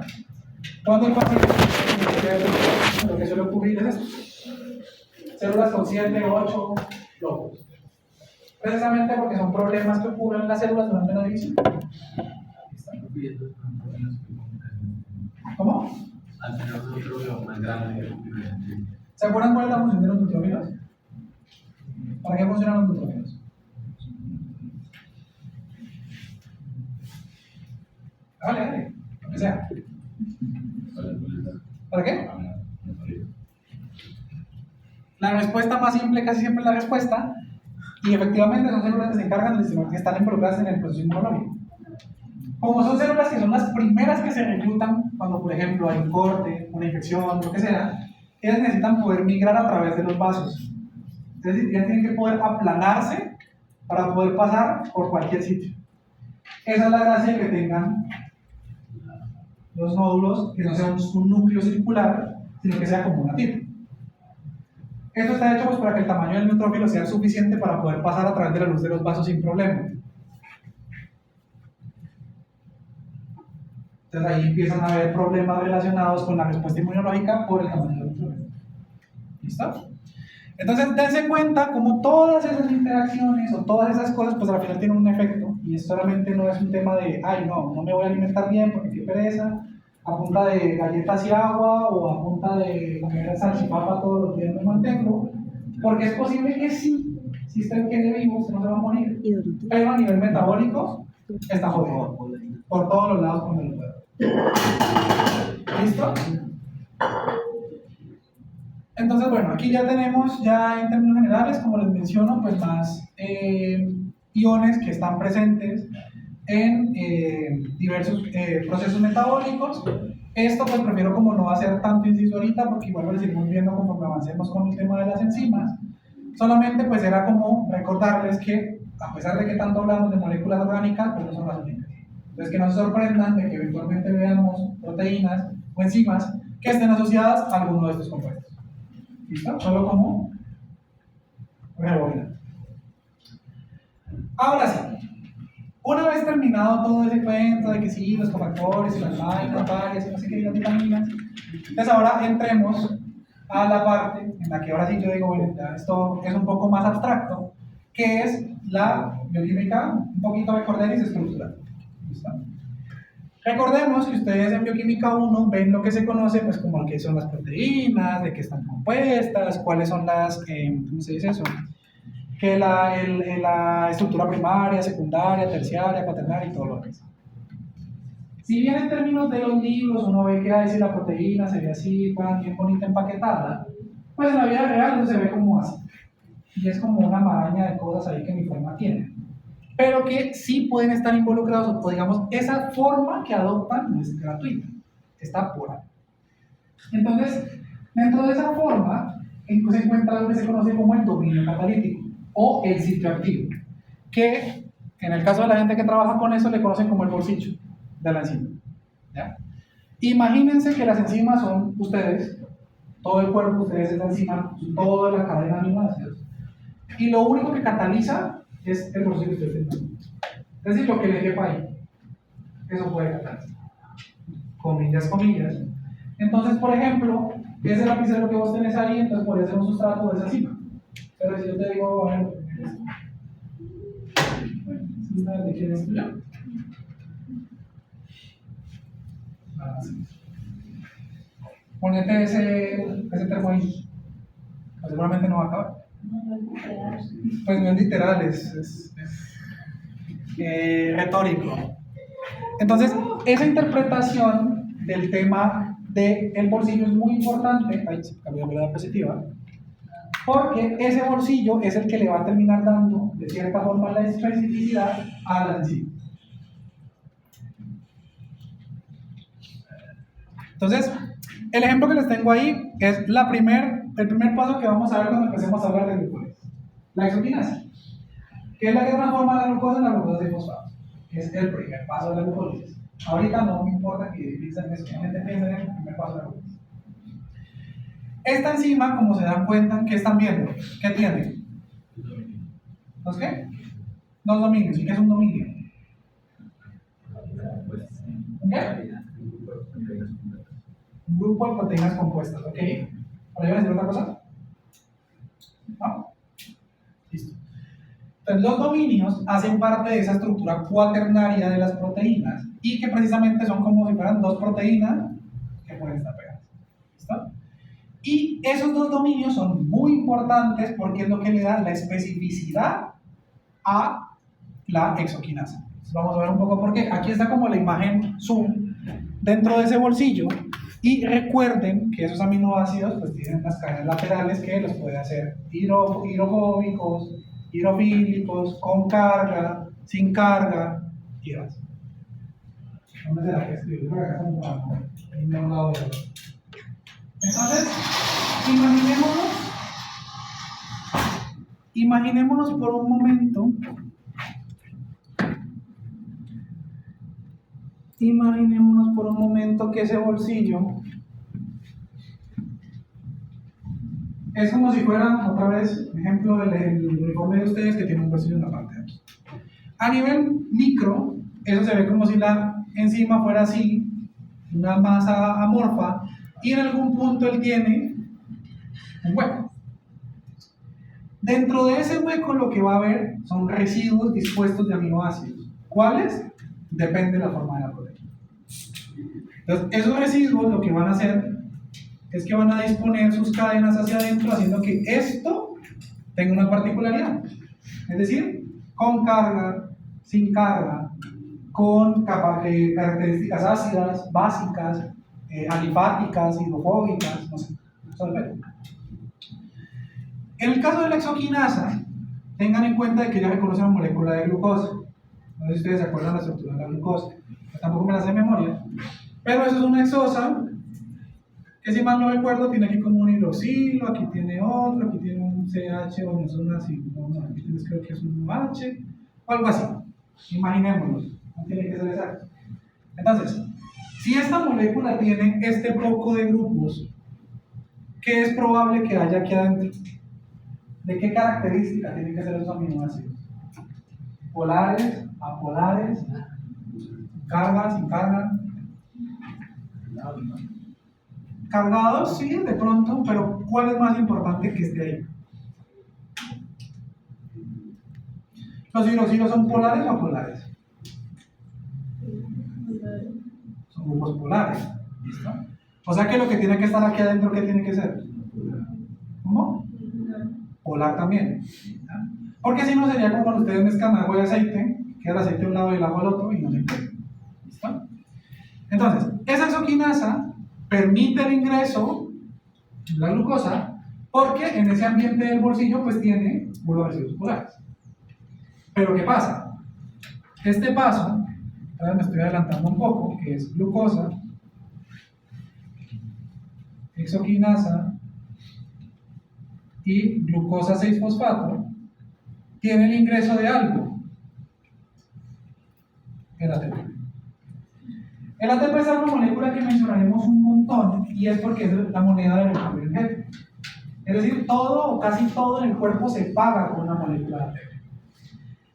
Cuando el paciente lo que suele ocurrir es esto: células con 7, 8 lóbulos. Precisamente porque son problemas que ocurren en las células durante la división. ¿Cómo? Al tener un neutrófilo más grande. ¿Se acuerdan cuál es la función de los neutrófilos? ¿Para qué funcionan los neutrófilos? Dale, lo que sea. ¿Para qué? La respuesta más simple casi siempre es la respuesta, y efectivamente son células que se encargan del sistema, que están involucradas en el proceso inmunológico. Como son células que son las primeras que se reclutan cuando, por ejemplo, hay un corte, una infección, lo que sea, ellas necesitan poder migrar a través de los vasos. Es decir, ellas tienen que poder aplanarse para poder pasar por cualquier sitio. Esa es la gracia de que tengan los nódulos, que no sean un núcleo circular, sino que sea como una tira. Esto está hecho pues para que el tamaño del neutrófilo sea suficiente para poder pasar a través de la luz de los vasos sin problema. Entonces ahí empiezan a haber problemas relacionados con la respuesta inmunológica por el tamaño del neutrófilo. ¿Listo? Entonces dense cuenta como todas esas interacciones o todas esas cosas pues al final tienen un efecto, y esto solamente no es un tema de ay no me voy a alimentar bien porque qué pereza, a punta de galletas y agua o a punta de comer salchipapa todos los días me mantengo, porque es posible que sí, si usted quede vivo usted no se va a morir, pero a nivel metabólico está jodido por todos los lados cuando lo pueda. ¿Listo? Entonces, bueno, aquí ya tenemos, ya en términos generales, como les menciono, pues más iones que están presentes en diversos procesos metabólicos. Esto pues prefiero como no hacer tanto inciso ahorita, porque igual lo seguimos viendo conforme avancemos con el tema de las enzimas. Solamente pues era como recordarles que, a pesar de que tanto hablamos de moléculas orgánicas, pues no son las únicas. Entonces que no se sorprendan de que eventualmente veamos proteínas o enzimas que estén asociadas a alguno de estos compuestos. ¿Listo? Solo como rebobinar. Ahora sí, una vez terminado todo ese cuento de que sí, los cofactores y las vainas, varias y no sé qué, y las vitaminas, entonces ahora entremos a la parte en la que ahora sí yo digo, bueno, ya esto es un poco más abstracto, que es la bioquímica, un poquito de Cordelis estructural. ¿Listo? Recordemos que ustedes en Bioquímica 1 ven lo que se conoce pues como qué son las proteínas, de qué están compuestas, cuáles son las, ¿cómo se dice eso? Que la estructura primaria, secundaria, terciaria, cuaternaria y todo lo demás. Si bien en términos de los libros uno ve que a veces la proteína se ve así, bien bonita empaquetada, pues en la vida real no se ve como así. Y es como una maraña de cosas ahí que ni forma tienen. Pero que sí pueden estar involucrados, o digamos, esa forma que adoptan no es gratuita, está por ahí. Entonces, dentro de esa forma, se encuentra lo que se conoce como el dominio catalítico o el sitio activo, que en el caso de la gente que trabaja con eso le conocen como el bolsillo de la enzima. ¿Ya? Imagínense que las enzimas son ustedes, todo el cuerpo, ustedes es la enzima, toda la cadena de aminoácidos, y lo único que cataliza es el bolsillo que ustedes tienen. Es decir, lo que le quepa ahí, eso puede catalizar. Comillas, comillas. Entonces, por ejemplo, ese lapicero que vos tenés ahí, entonces podría ser un sustrato de esa enzima. Pero si yo te digo, bueno, ¿de quién es tuya? Ponete ese termo ahí. Seguramente no va a acabar. Pues no es literal, es retórico. Entonces, esa interpretación del tema del bolsillo es muy importante. Ahí se cambió la diapositiva. Porque ese bolsillo es el que le va a terminar dando, de cierta forma, la especificidad a la enzima. Entonces, el ejemplo que les tengo ahí es el primer paso que vamos a ver cuando empecemos a hablar de glucólisis. La exoquinasa, que es la que transforma la glucosa en la glucosa de fosfato. Es el primer paso de la glucólisis. Ahorita no me importa que piensen eso, solamente piensen en el primer paso de la glucólisis. Esta enzima, como se dan cuenta, ¿qué están viendo? ¿Qué tiene? ¿Los qué? Dos dominios. ¿Y qué es un dominio? ¿Qué? Un grupo de proteínas compuestas, ¿ok? ¿Ahora iban a decir otra cosa? ¿No? Listo. Entonces, los dominios hacen parte de esa estructura cuaternaria de las proteínas y que precisamente son como si fueran dos proteínas que pueden estar pegadas. ¿Listo? Y esos dos dominios son muy importantes porque es lo que le da la especificidad a la exoquinasa. Entonces, vamos a ver un poco por qué. Aquí está como la imagen zoom dentro de ese bolsillo. Y recuerden que esos aminoácidos pues tienen las cadenas laterales que los puede hacer hidrofóbicos, hidrofílicos, con carga, sin carga y demás. ¿Dónde será que escribir? Por acá como para irme a un lado de otro. Entonces, imaginémonos por un momento. Imaginémonos por un momento que ese bolsillo es como si fuera, otra vez, ejemplo del uniforme de ustedes que tiene un bolsillo en la parte de aquí. A nivel micro, eso se ve como si la enzima fuera así, una masa amorfa, y en algún punto él tiene un hueco. Dentro de ese hueco lo que va a haber son residuos dispuestos de aminoácidos. ¿Cuáles? Depende de la forma de la proteína. Entonces, esos residuos lo que van a hacer es que van a disponer sus cadenas hacia adentro, haciendo que esto tenga una particularidad. Es decir, con carga, sin carga, con características ácidas, básicas, alifáticas, hidrofóbicas, no sé. En el caso de la exoquinasa, tengan en cuenta que ella reconoce una molécula de glucosa. No sé si ustedes se acuerdan de la estructura de la glucosa. Yo tampoco me la sé de memoria. Pero eso es una hexosa, que si mal no recuerdo, tiene aquí como un hidroxilo, aquí tiene otro, aquí tiene un CH, o no son así, no, aquí tienes creo que es un H, o algo así. Imaginémonos, no tiene que ser exacto. Entonces, si esta molécula tiene este bloque de grupos, ¿qué es probable que haya aquí adentro? ¿De qué característica tienen que ser esos aminoácidos? Polares, apolares, carga, sin carga. Cargados, sí, de pronto, pero ¿cuál es más importante que esté ahí? ¿Los hidroxilos son polares o apolares? Son grupos polares. ¿Listo? O sea que lo que tiene que estar aquí adentro, ¿qué tiene que ser? ¿Cómo? Polar también. ¿Ya? Porque si no sería como cuando ustedes mezclan agua y aceite, queda el aceite de un lado y el agua del otro y no se puede. ¿Listo? Entonces, esa exoquinasa permite el ingreso de la glucosa porque en ese ambiente del bolsillo pues tiene los residuos polares. Pero ¿qué pasa? Este paso, ahora me estoy adelantando un poco, que es glucosa, exoquinasa y glucosa 6-fosfato, tiene el ingreso de algo, el ATP. El ATP es una molécula que mencionaremos un montón y es porque es la moneda del cambio energético. Es decir, todo o casi todo en el cuerpo se paga con una molécula de ATP.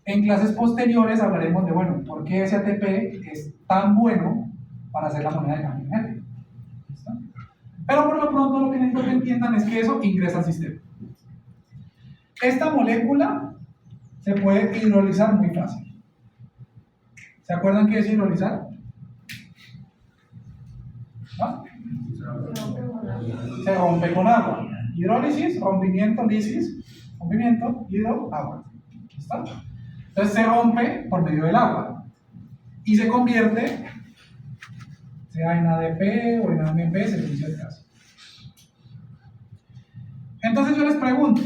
En clases posteriores hablaremos de, bueno, por qué ese ATP es tan bueno para hacer la moneda de cambio energético. ¿Listo? Pero por lo pronto lo que necesito que entiendan es que eso ingresa al sistema. Esta molécula se puede hidrolizar muy fácil. ¿Se acuerdan qué es hidrolizar? ¿No? Se rompe con agua. Hidrólisis, rompimiento, lisis, rompimiento, hidro, agua. ¿Listo? Entonces se rompe por medio del agua y se convierte, sea en ADP o en AMP, según sea el caso. Entonces yo les pregunto,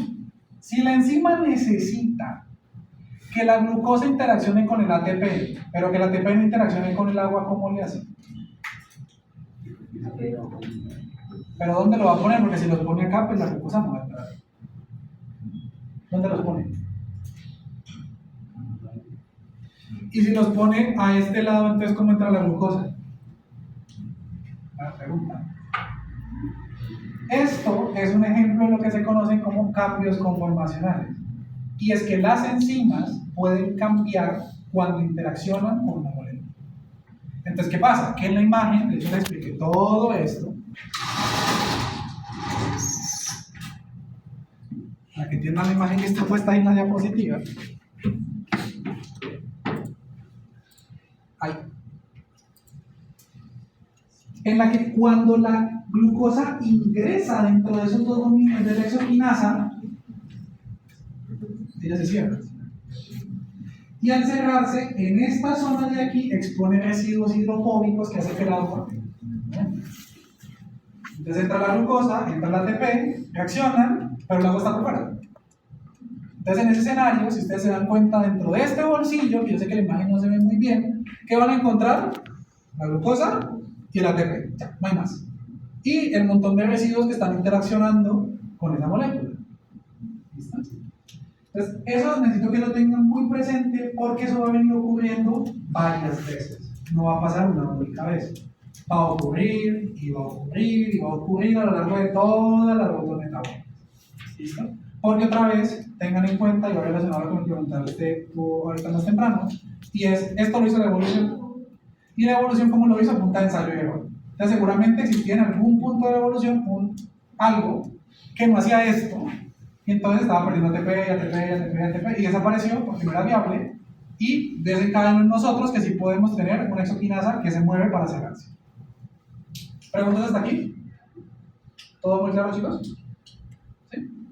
si la enzima necesita que la glucosa interaccione con el ATP, pero que el ATP no interaccione con el agua, ¿cómo le hace? Pero ¿dónde lo va a poner? Porque si los pone acá, pues la glucosa no va a entrar. ¿Dónde los pone? Y si los pone a este lado, entonces ¿cómo entra la glucosa? La pregunta. Esto es un ejemplo de lo que se conocen como cambios conformacionales. Y es que las enzimas pueden cambiar cuando interaccionan con una molécula. Entonces, ¿qué pasa? Que en la imagen, de hecho les expliqué todo esto. Para que entiendan la imagen que está puesta ahí en la diapositiva. Ahí. En la que cuando la glucosa ingresa dentro de esos dos dominios de la exoquinasa, ella se cierra. Y al cerrarse, en esta zona de aquí expone residuos hidrofóbicos que hace que el agua. Entonces entra la glucosa, entra el ATP, reaccionan, pero el agua está por fuera. Entonces en ese escenario, si ustedes se dan cuenta, dentro de este bolsillo, que yo sé que la imagen no se ve muy bien, ¿qué van a encontrar? La glucosa y el ATP, ya, no hay más. Y el montón de residuos que están interaccionando con esa molécula. ¿Listo? Entonces, eso necesito que lo tengan muy presente porque eso va a venir ocurriendo varias veces. No va a pasar una única vez. Va a ocurrir, y va a ocurrir, y va a ocurrir a lo largo de toda la ruta metabólica. ¿Listo? Porque otra vez, tengan en cuenta, y va relacionado con lo que preguntaba usted ahorita más temprano, y es, esto lo hizo la evolución. Y la evolución, ¿cómo lo hizo? A punta de ensayo y error. Entonces, seguramente existía en algún punto de la evolución algo que no hacía esto, y entonces estaba perdiendo ATP, y desapareció porque no era viable, y desencadenó en nosotros que sí podemos tener una exoquinasa que se mueve para cerrarse. ¿Preguntas hasta aquí? ¿Todo muy claro, chicos? ¿Sí?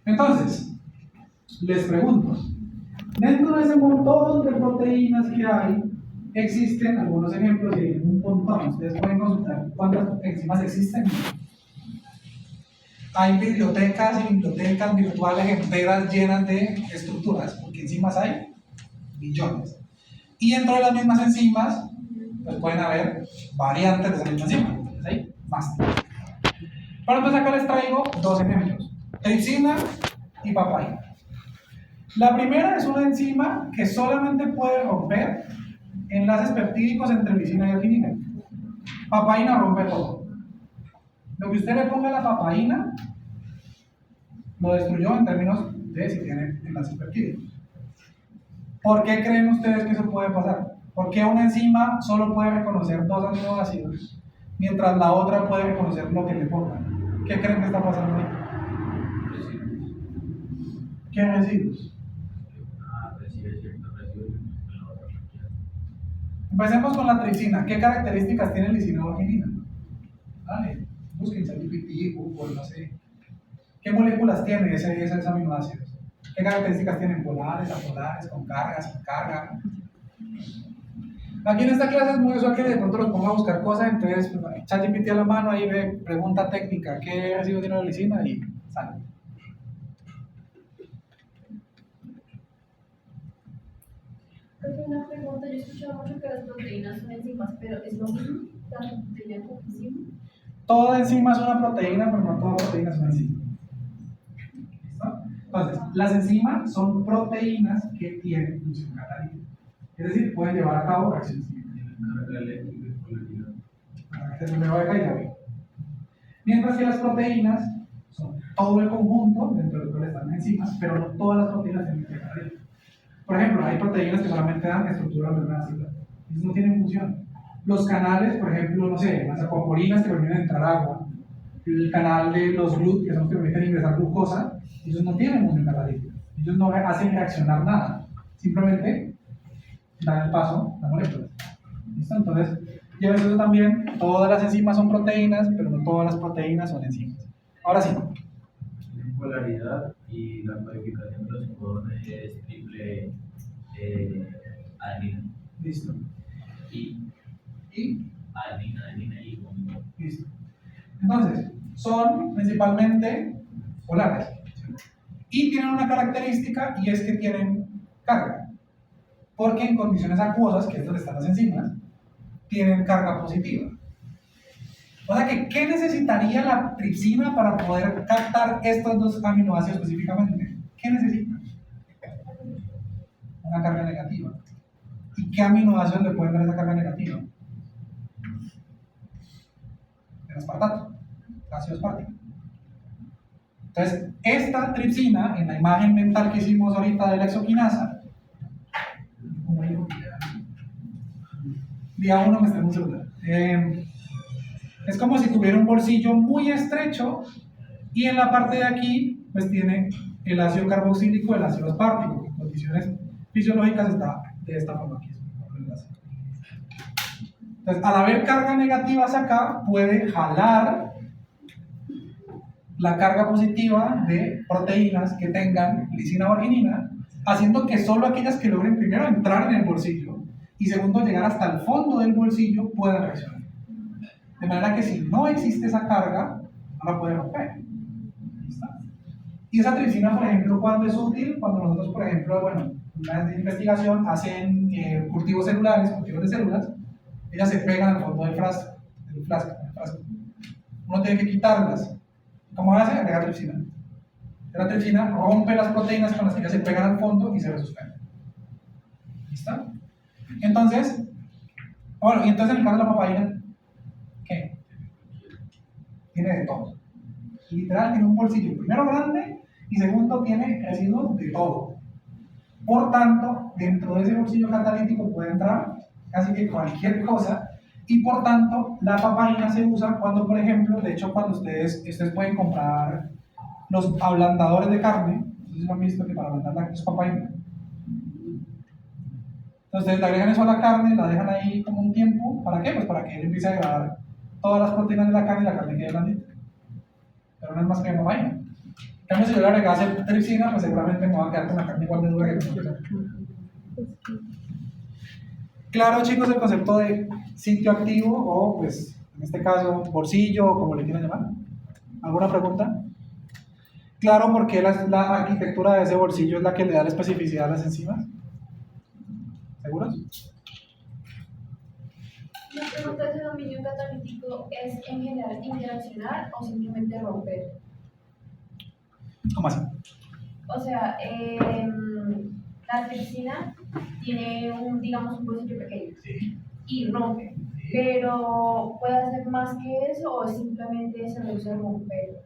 Entonces, les pregunto, dentro de ese montón de proteínas que hay, existen algunos ejemplos y hay un montón. Ustedes pueden consultar cuántas enzimas existen. Hay bibliotecas y bibliotecas virtuales enteras llenas de estructuras, porque enzimas hay millones. Y dentro de las mismas enzimas, pues pueden haber variantes de esa misma enzima. Entonces hay más. Para empezar, acá les traigo dos ejemplos: tripsina y papaína. La primera es una enzima que solamente puede romper enlaces peptídicos entre lisina y arginina. Papaína rompe todo. Lo que usted le ponga a la papaína lo destruyó en términos de si tiene enlaces peptídicos. ¿Por qué creen ustedes que eso puede pasar? ¿Por qué una enzima solo puede reconocer dos aminoácidos mientras la otra puede reconocer lo que le pongan? ¿Qué creen que está pasando ahí? ¿Qué residuos? Recibe ciertos residuos y la otra requiere. Empecemos con la tripsina. ¿Qué características tiene lisina arginina? Vale, busquen ChatGPT, Google, no sé. ¿Qué moléculas tiene esos aminoácidos? ¿Qué características tienen? Polares, apolares, con carga, sin carga. Aquí en esta clase es muy usual que de pronto los ponga a buscar cosas, entonces pues, ChatGPT a la mano, ahí ve, pregunta técnica, ¿qué residuo tiene la lisina? Y sale. Profe, una pregunta, yo he escuchado mucho que las proteínas son enzimas, pero ¿es lo mismo? ¿Tanto proteína como enzima? Toda enzima es una proteína, pero no toda proteína es una enzima. ¿Listo? Entonces, las enzimas son proteínas que tienen función catalítica. Es decir, pueden llevar a cabo reacciones químicas. Carga eléctrica y polaridad. Se me va a caer. Mientras que las proteínas son todo el conjunto dentro del cual están las enzimas, pero no todas las proteínas tienen función catalítica. Por ejemplo, hay proteínas que solamente dan estructura membranácea. Esas no tienen función. Los canales, por ejemplo, no sé, las acuaporinas que permiten entrar agua, el canal de los GLUT, que son los que permiten ingresar glucosa, ellos no tienen función catalítica. Ellos no hacen reaccionar nada. Simplemente dan el paso a la molécula. ¿Listo? Entonces, ya ves eso también, todas las enzimas son proteínas, pero no todas las proteínas son enzimas. Ahora sí. Tienen polaridad y la codificación de los codones es triple adenina. Listo. Y Y adenina y guanina. listo. Entonces, son principalmente polares. Y tienen una característica y es que tienen carga. Porque en condiciones acuosas, que es donde están las enzimas, tienen carga positiva. O sea que, ¿qué necesitaría la tripsina para poder captar estos dos aminoácidos específicamente? ¿Qué necesita? Una carga negativa. ¿Y qué aminoácidos le pueden dar esa carga negativa? El aspartato, ácido aspartico. Entonces, esta tripsina, en la imagen mental que hicimos ahorita de la exoquinasa, día uno me está en un celular. Es como si tuviera un bolsillo muy estrecho y en la parte de aquí, pues tiene el ácido carboxílico y el ácido aspartico. En condiciones fisiológicas está de esta forma aquí. Entonces, al haber cargas negativas acá, puede jalar la carga positiva de proteínas que tengan lisina o arginina, haciendo que solo aquellas que logren primero entrar en el bolsillo y segundo llegar hasta el fondo del bolsillo puedan reaccionar. De manera que si no existe esa carga, no la puede romper. ¿Listo? Y esa tripsina, por ejemplo, ¿cuándo es útil? Cuando nosotros, por ejemplo, bueno, una de investigación hacen cultivos celulares, cultivos de células, ellas se pegan al fondo del frasco. Uno tiene que quitarlas. ¿Cómo hace? Agrega tripsina. La tripsina rompe las proteínas con las que ellas se pegan al fondo y se resuspenden. ¿Listo? Entonces, bueno, y entonces en el caso de la papaina, ¿qué? Tiene de todo. Literal, tiene un bolsillo, primero grande y segundo tiene residuos de todo. Por tanto, dentro de ese bolsillo catalítico puede entrar casi que cualquier cosa y por tanto la papaina se usa cuando, por ejemplo, de hecho cuando ustedes pueden comprar los ablandadores de carne, ustedes lo han visto que para ablandar la es papaina. Entonces le agregan eso a la carne, la dejan ahí como un tiempo, ¿para qué? Pues para que él empiece a agregar todas las proteínas de la carne y la carne quede blandita. Pero no es más que papaina. En cambio, si yo le agregase tripsina, pues seguramente me va a quedar con la carne igual de dura que nosotros. Claro, chicos, el concepto de sitio activo o, pues, en este caso, bolsillo, como le quieran llamar. ¿Alguna pregunta? Claro, porque la arquitectura de ese bolsillo es la que le da la especificidad a las enzimas. ¿Seguros? La pregunta de ese dominio catalítico es en general interaccionar o simplemente romper. ¿Cómo así? O sea, la tripsina tiene digamos, un bolsillo pequeño y rompe, pero ¿puede hacer más que eso o simplemente se reduce a romper?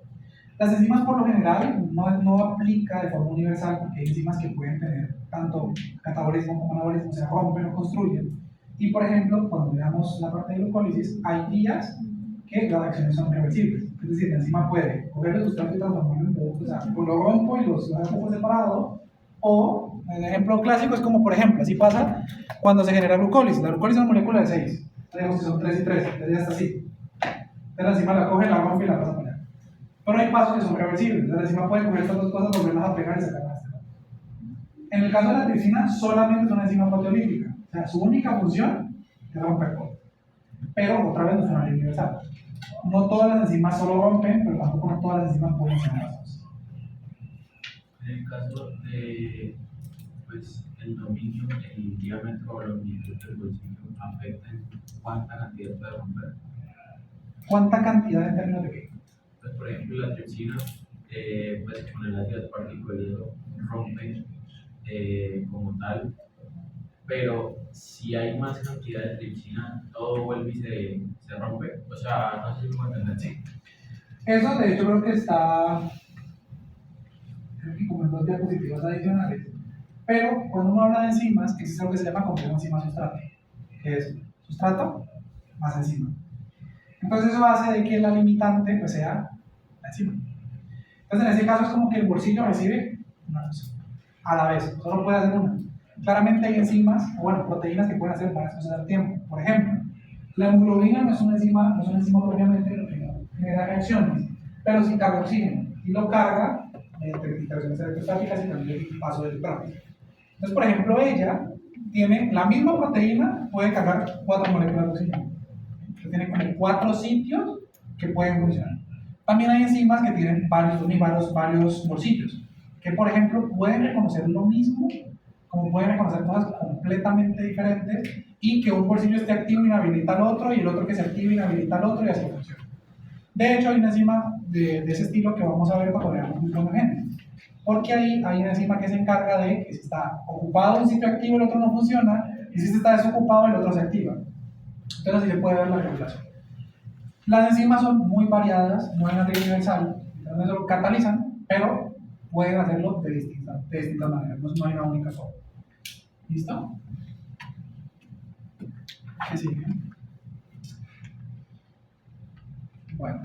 Las enzimas por lo general no aplica de forma universal porque hay enzimas que pueden tener tanto catabolismo como anabolismo, o sea, rompen o construyen. Y por ejemplo, cuando veamos la parte de glucólisis, hay días que las reacciones son reversibles. Es decir, la enzima puede coger el sustrato y transformarlo en producto, o sea, o lo rompo y los dejo por separado, o el ejemplo clásico es como, por ejemplo, así pasa cuando se genera glucólisis. La glucólisis es una molécula de 6, digamos que son 3 y 3, entonces ya está así. Entonces la enzima la coge, la rompe y la pasa para allá. Pero hay pasos que son reversibles, entonces la enzima puede coger estas dos cosas, volverlas a pegar y sacarlas. En el caso de la tripsina, solamente es una enzima proteolítica, o sea, su única función es romper cosas. Pero otra vez no es una ley universal. No todas las enzimas solo rompen, pero tampoco no todas las enzimas pueden ser bases. En el caso de pues, el dominio, el diámetro o los milímetros del bolsillo afectan cuánta cantidad puede romper. ¿Cuánta cantidad en términos de qué? Pues, por ejemplo, la tripsina, pues con el ácido aspartico el hilo rompe como tal, pero si hay más cantidad de tripsina, todo vuelve y se rompe. O sea, no sé si me entienden. Sí. Eso de hecho creo que está, creo que como en 2 diapositivas adicionales. Pero cuando uno habla de enzimas, existe algo que se llama complejo enzima-sustrato, que es sustrato más enzima. Entonces eso hace de que la limitante pues sea la enzima. Entonces en ese caso es como que el bolsillo recibe una cosa a la vez, solo puede hacer una. Claramente hay enzimas, o bueno, proteínas que pueden hacer varias cosas al tiempo. Por ejemplo, la hemoglobina no es una enzima propiamente, lo que genera reacciones, pero sí carga oxígeno y lo carga mediante interacciones electrostáticas y también el paso del tráfico. Entonces, por ejemplo, ella tiene la misma proteína, puede cargar 4 moléculas de oxígeno. Entonces, tiene como 4 sitios que pueden funcionar. También hay enzimas que tienen varios bolsillos, que por ejemplo pueden reconocer lo mismo, como pueden reconocer cosas completamente diferentes, y que un bolsillo esté activo inhabilita al otro, y el otro que se activa inhabilita al otro, y así funciona. De hecho, hay una enzima de ese estilo que vamos a ver cuando veamos un ejemplo. Porque ahí hay una enzima que se encarga de que si está ocupado un sitio activo, el otro no funciona, y si está desocupado, el otro se activa. Entonces así se puede ver la regulación. Las enzimas son muy variadas, no hay una ley universal, entonces lo catalizan, pero pueden hacerlo de distintas maneras, no hay una única forma. ¿Listo? ¿Qué sigue? Bueno,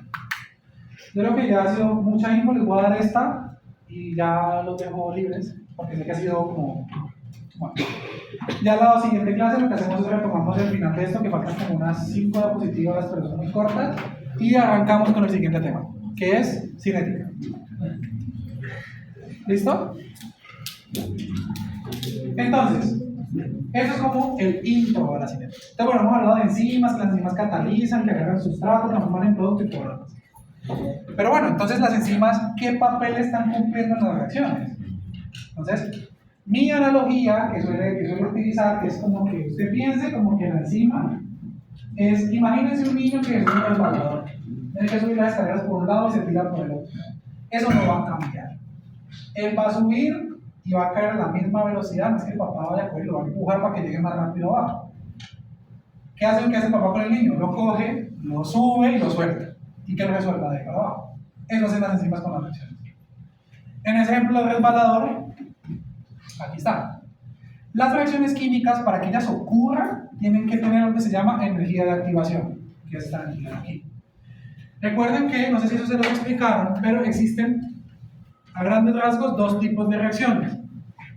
yo creo que ya ha sido mucha info, les voy a dar esta y ya los dejo libres, porque sé que ha sido como... Bueno, ya la siguiente clase lo que hacemos es retomamos el final de esto, que faltan como unas 5 diapositivas, pero son muy cortas, y arrancamos con el siguiente tema, que es cinética. ¿Listo? Entonces, eso es como el intro a la cinética. Entonces, bueno, hemos hablado de enzimas, que las enzimas catalizan, que agarran sustrato, transforman en producto y todo lo demás. Pero bueno, entonces las enzimas, ¿qué papel están cumpliendo en las reacciones? Entonces, mi analogía que suele utilizar es como que usted piense como que la enzima es, imagínense un niño que es un resbalador, tiene que subir las escaleras por un lado y se tira por el otro. Eso no va a cambiar. Él va a subir y va a caer a la misma velocidad, no es que el papá vaya a coger y lo va a empujar para que llegue más rápido abajo. ¿Qué hace el papá con el niño? Lo coge, lo sube y lo suelta. ¿Y qué lo resuelva de para abajo? Eso hacen las enzimas con las reacciones. En ese ejemplo del resbalador, aquí está. Las reacciones químicas, para que ellas ocurran, tienen que tener lo que se llama energía de activación, que es esta energía de aquí. Recuerden que, no sé si eso se lo explicaron, pero existen a grandes rasgos 2 tipos de reacciones.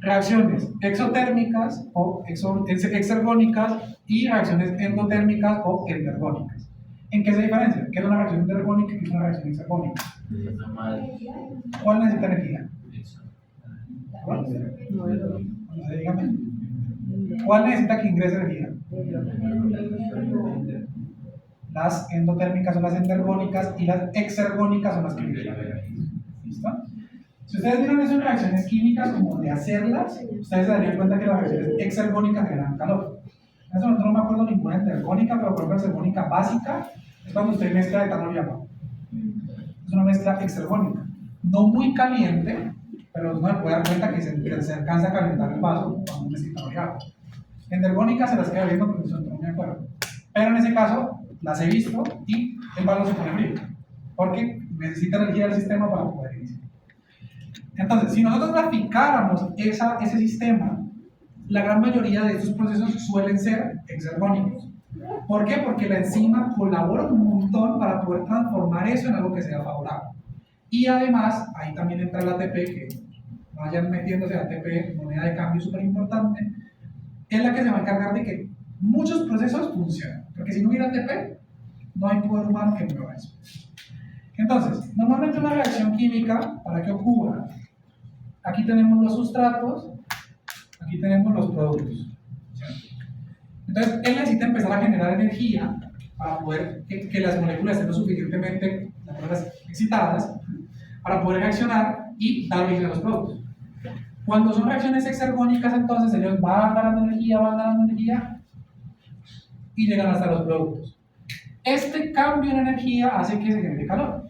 Reacciones exotérmicas o exergónicas y reacciones endotérmicas o endergónicas. ¿En qué se diferencia? ¿Qué es una reacción endergónica y qué es una reacción exergónica? ¿Cuál necesita energía? ¿Cuál? No sé, dígame. ¿Cuál necesita que ingrese energía? Las endotérmicas son las endergónicas y las exergónicas son las que ingresan energía. ¿Listo? Si ustedes vieron eso en reacciones químicas, como de hacerlas, ustedes se darían cuenta que las reacciones exergónicas generan calor. En ese momento no me acuerdo ninguna endergónica, pero por ejemplo, exergónica básica es cuando usted mezcla etanol y agua. Es una mezcla exergónica. No muy caliente, pero uno puede dar cuenta que se alcanza a calentar el vaso cuando mezcla etanol y agua. Endergónica se las queda viendo porque no me acuerdo. Pero en ese caso, las he visto y el vaso se pone frío, porque necesita energía del sistema para poder iniciar. Entonces, si nosotros graficáramos ese sistema, la gran mayoría de estos procesos suelen ser exergónicos. ¿Por qué? Porque la enzima colabora un montón para poder transformar eso en algo que sea favorable. Y además, ahí también entra el ATP, que vayan metiéndose ATP, moneda de cambio súper importante, es la que se va a encargar de que muchos procesos funcionen. Porque si no hubiera ATP, no hay poder humano que mueva eso. Entonces, normalmente una reacción química, para que ocurra, aquí tenemos los sustratos, aquí tenemos los productos. Entonces, él necesita empezar a generar energía para poder que las moléculas estén lo suficientemente excitadas para poder reaccionar y dar origen a los productos. Cuando son reacciones exergónicas, entonces ellos van ganando energía y llegan hasta los productos. Este cambio en energía hace que se genere calor.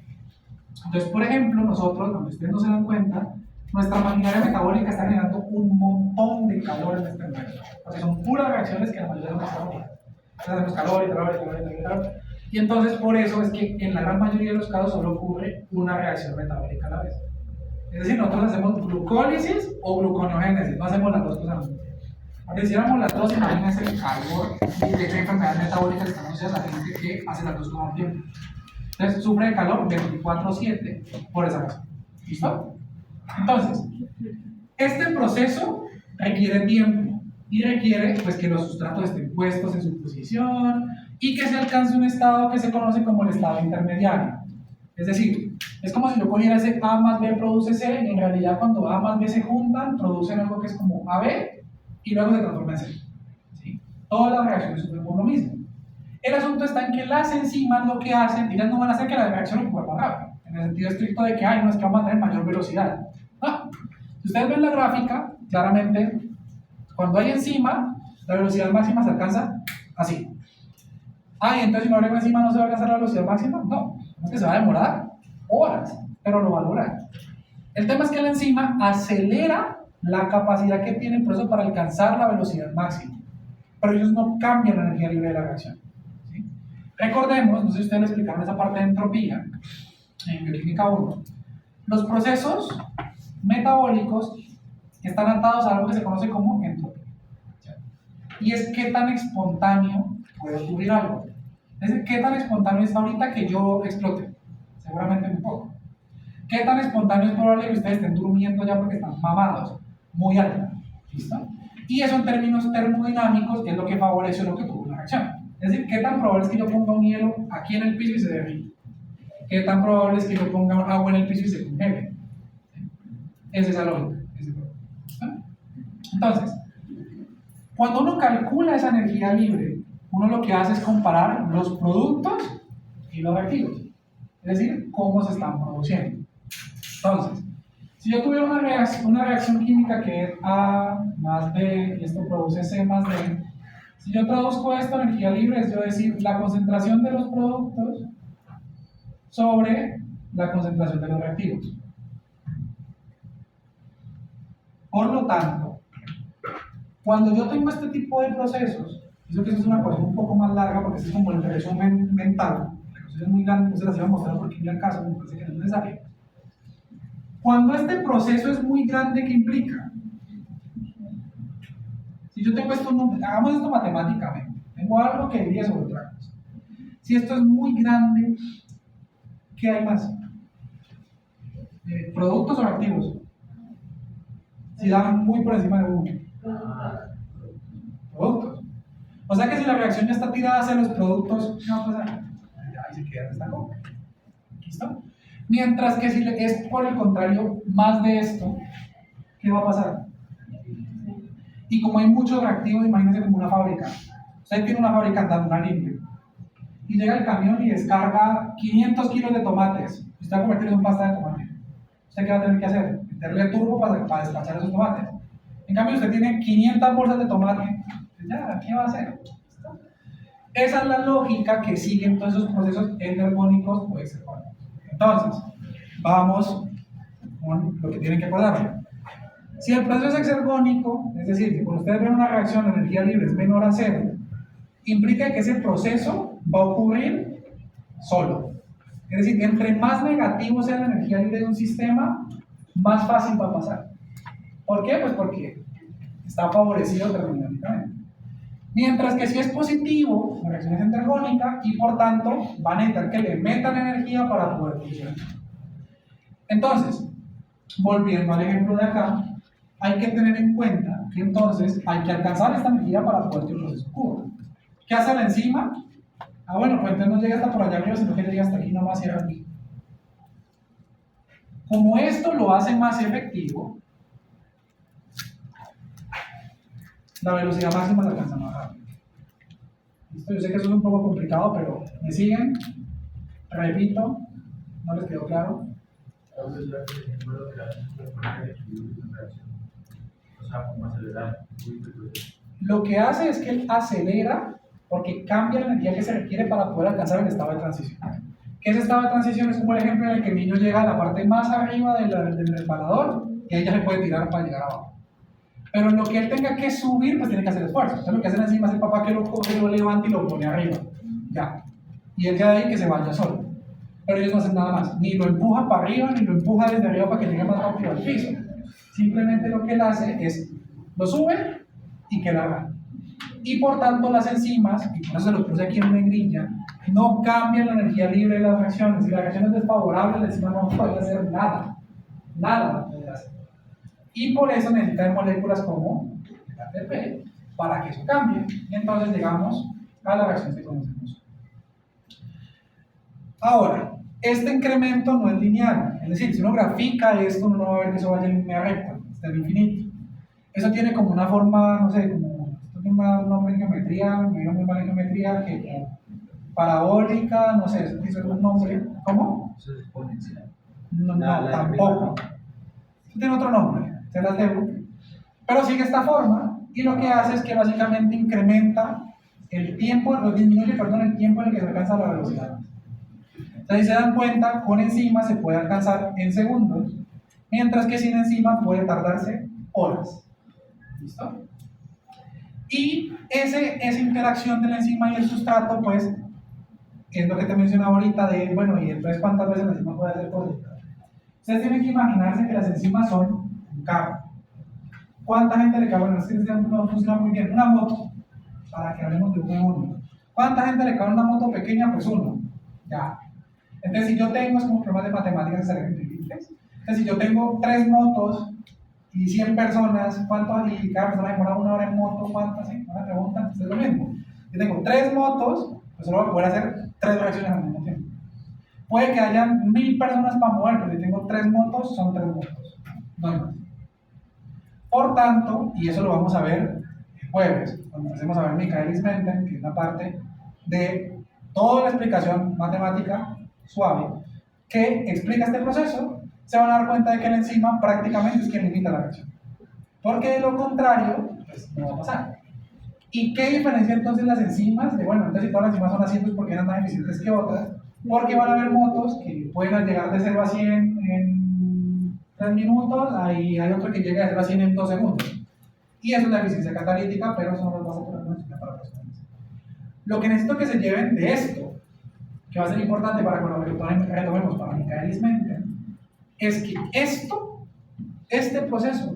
Entonces, por ejemplo, nosotros, cuando ustedes no se dan cuenta, nuestra maquinaria metabólica está generando un montón de calor en este momento. Porque son puras reacciones que la mayoría de nosotros hacemos. Hacemos calor. Y entonces, por eso es que en la gran mayoría de los casos solo ocurre una reacción metabólica a la vez. Es decir, nosotros hacemos glucólisis o gluconeogénesis, no hacemos las dos cosas. Porque si hiciéramos las dos, imagínense el calor y de hecho enfermedades metabólicas que están asociadas a la gente que hace las dos cosas al tiempo. Entonces, sufre de calor 24/7 por esa razón. ¿Listo? Entonces, este proceso requiere tiempo y requiere pues, que los sustratos estén puestos en su posición y que se alcance un estado que se conoce como el estado intermediario. Es decir, es como si yo cogiera ese A más B produce C y en realidad cuando A más B se juntan producen algo que es como AB y luego se transforma en C. ¿Sí? Todas las reacciones son por lo mismo. El asunto está en que las enzimas lo que hacen, ellas no van a hacer que la reacción ocurra más rápido, en el sentido estricto de que, no es que vamos a tener mayor velocidad. No. Si ustedes ven la gráfica, claramente, cuando hay enzima, la velocidad máxima se alcanza así. Entonces si no agrego enzima no se va a alcanzar la velocidad máxima. No, es que se va a demorar horas, pero lo va a lograr. El tema es que la enzima acelera la capacidad que tiene el proceso para alcanzar la velocidad máxima, pero ellos no cambian la energía libre de la reacción. ¿Sí? Recordemos, no sé si ustedes le explicaron esa parte de entropía en bioquímica 1, los procesos metabólicos están atados a algo que se conoce como entropía. Y es qué tan espontáneo puede ocurrir algo. Es decir, qué tan espontáneo está ahorita que yo explote. Seguramente muy poco. ¿Qué tan espontáneo es probable que ustedes estén durmiendo ya porque están mamados? Muy alto. ¿Listo? Y eso en términos termodinámicos es lo que favorece lo que ocurre en la reacción. Es decir, ¿qué tan probable es que yo ponga un hielo aquí en el piso y se derrita? ¿Qué tan probable es que yo ponga agua en el piso y se congele? Es esa lógica. Entonces, cuando uno calcula esa energía libre, uno lo que hace es comparar los productos y los reactivos. Es decir, cómo se están produciendo. Entonces, si yo tuviera una reacción química que es A más B y esto produce C más D, si yo traduzco esto a energía libre, es decir, la concentración de los productos sobre la concentración de los reactivos. Por lo tanto, cuando yo tengo este tipo de procesos, eso que es una cosa un poco más larga porque es como el resumen mental, la cosa es muy grande, no se las iba a mostrar porque en el caso me parece que no es necesario. Cuando este proceso es muy grande, ¿qué implica? Si yo tengo esto, hagamos esto matemáticamente, tengo algo que diría sobre otra cosa. Si esto es muy grande, ¿qué hay más? ¿Productos o activos? Si dan muy por encima de uno. Productos. O sea que si la reacción ya está tirada hacia los productos, ¿qué va a pasar? Ahí se queda esta copa. ¿Listo? Mientras que si es por el contrario más de esto, ¿qué va a pasar? Y como hay muchos reactivos, imagínense como una fábrica. Usted tiene una fábrica andando, una limpia, y llega el camión y descarga 500 kilos de tomates. Usted va a convertirlo en pasta de tomate. ¿Usted qué va a tener que hacer? Meterle turbo para despachar esos tomates. En cambio, usted tiene 500 bolsas de tomate. Ya, ¿qué va a hacer? Esa es la lógica que siguen todos esos procesos energónicos o exergónicos. Entonces, vamos con lo que tienen que acordar. Si el proceso es exergónico, es decir, que cuando ustedes ven una reacción de energía libre es menor a cero, implica que ese proceso va a ocurrir solo. Es decir, que entre más negativo sea la energía libre de un sistema, más fácil va a pasar. ¿Por qué? Pues porque está favorecido termodinámicamente. Mientras que si es positivo, la reacción es entergónica y por tanto van a necesitar que le metan energía para poder funcionar. Entonces, volviendo al ejemplo de acá, hay que tener en cuenta que entonces hay que alcanzar esta energía para poder que el proceso ocurra. ¿Qué hace la enzima? Ah, bueno, pues entonces no llega hasta por allá arriba, sino que llega hasta aquí nomás, cierra aquí. Como esto lo hace más efectivo, la velocidad máxima se alcanza más rápido. ¿Listo? Yo sé que eso es un poco complicado, pero ¿me siguen? Repito, ¿no les quedó claro? Entonces, el ejemplo de la reacción, o sea, como acelerar el proceso. Lo que hace es que él acelera porque cambia la energía que se requiere para poder alcanzar el estado de transición. ¿Qué es estado de transición? Es como el ejemplo en el que el niño llega a la parte más arriba del resbalador y ahí ya se puede tirar para llegar abajo. Pero en lo que él tenga que subir, pues tiene que hacer esfuerzo. Entonces lo que hacen encima es el papá que lo coge, lo levanta y lo pone arriba. Ya. Y él queda ahí que se vaya solo. Pero ellos no hacen nada más. Ni lo empuja para arriba, ni lo empuja desde arriba para que llegue más rápido al piso. Simplemente lo que él hace es, lo sube y queda abajo. Y por tanto las enzimas, y por eso se los puse aquí en negrilla, no cambian la energía libre de las reacciones. Si la reacción es desfavorable, la enzima no puede hacer nada. Nada puede hacer. Y por eso necesitan moléculas como el ATP para que eso cambie. Y entonces llegamos a la reacción que conocemos. Ahora, este incremento no es lineal. Es decir, si uno grafica esto, uno no va a ver que eso vaya en línea recta, hasta el infinito. Eso tiene como una forma, no sé, como esto tiene un nombre en geometría, me digo muy mal en geometría, que parabólica, no sé, eso tiene algún nombre. ¿Cómo? Eso es exponencial. No, La tampoco. Eso tiene otro nombre, se las debo. Pero sigue esta forma y lo que hace es que básicamente incrementa el tiempo, disminuye, perdón, el tiempo en el que se alcanza la velocidad. Entonces, si se dan cuenta, con enzima se puede alcanzar en segundos, mientras que sin enzima puede tardarse horas. ¿Listo? Y esa interacción de la enzima y el sustrato, pues, es lo que te mencionaba ahorita de, bueno, y entonces cuántas veces la enzima puede hacer cosas. Ustedes tienen que imaginarse que las enzimas son un carro. ¿Cuánta gente le cabe? Bueno, es que no funciona muy bien. Una moto, para que hablemos de uno. ¿Cuánta gente le cabe en una moto pequeña? Pues uno. Ya. Entonces, si yo tengo, es como problemas de matemáticas necesariamente. Entonces, si yo tengo 3 motos y 100 personas, ¿cuánto? Y cada persona demora 1 hora en moto, ¿cuánto? ¿Sí? Una pregunta, entonces es lo mismo. Si tengo 3 motos, pues solo voy a poder hacer 3 reacciones al mismo tiempo. Puede que hayan 1000 personas para mover, pero si tengo 3 motos, son 3 motos. No hay más. Por tanto, y eso lo vamos a ver el jueves, cuando empecemos a ver Michaelis-Menten, que es la parte de toda la explicación matemática suave que explica este proceso, se van a dar cuenta de que la enzima prácticamente es quien limita la reacción. Porque de lo contrario, pues no va a pasar. ¿Y qué diferencia entonces las enzimas? De bueno, entonces si todas las enzimas son así, pues ¿por qué eran más eficientes que otras? Porque van a haber motos que pueden llegar de 0 a 100 en 3 minutos, ahí hay otro que llega de 0 a 100 en 2 segundos. Y eso es la eficiencia catalítica, pero eso no lo vas a poner para personas. Lo que necesito que se lleven de esto, que va a ser importante para cuando retomemos para Michaelis-Menten, es que este proceso,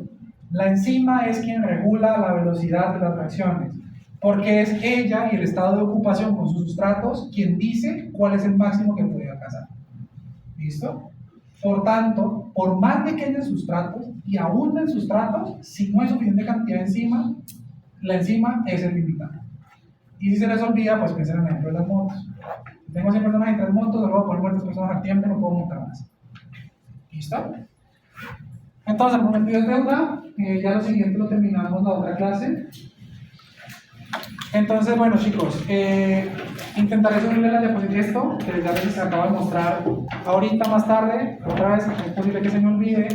la enzima es quien regula la velocidad de las reacciones, porque es ella y el estado de ocupación con sus sustratos quien dice cuál es el máximo que puede alcanzar. ¿Listo? Por tanto, por más pequeños sustratos, y aún en sustratos, si no hay suficiente cantidad de enzima, la enzima es el limitante. Y si se les olvida, pues piensen en el ejemplo de las motos. Si tengo 100 personas en 3 motos, solo voy a poner muertas personas al tiempo, no puedo montar más. ¿Listo? Entonces, el prometido es deuda. Ya lo siguiente lo terminamos la otra clase. Entonces, bueno, chicos, intentaré subirle la diapositiva esto, que ya les acabo de mostrar ahorita más tarde. Otra vez, es posible que se me olvide.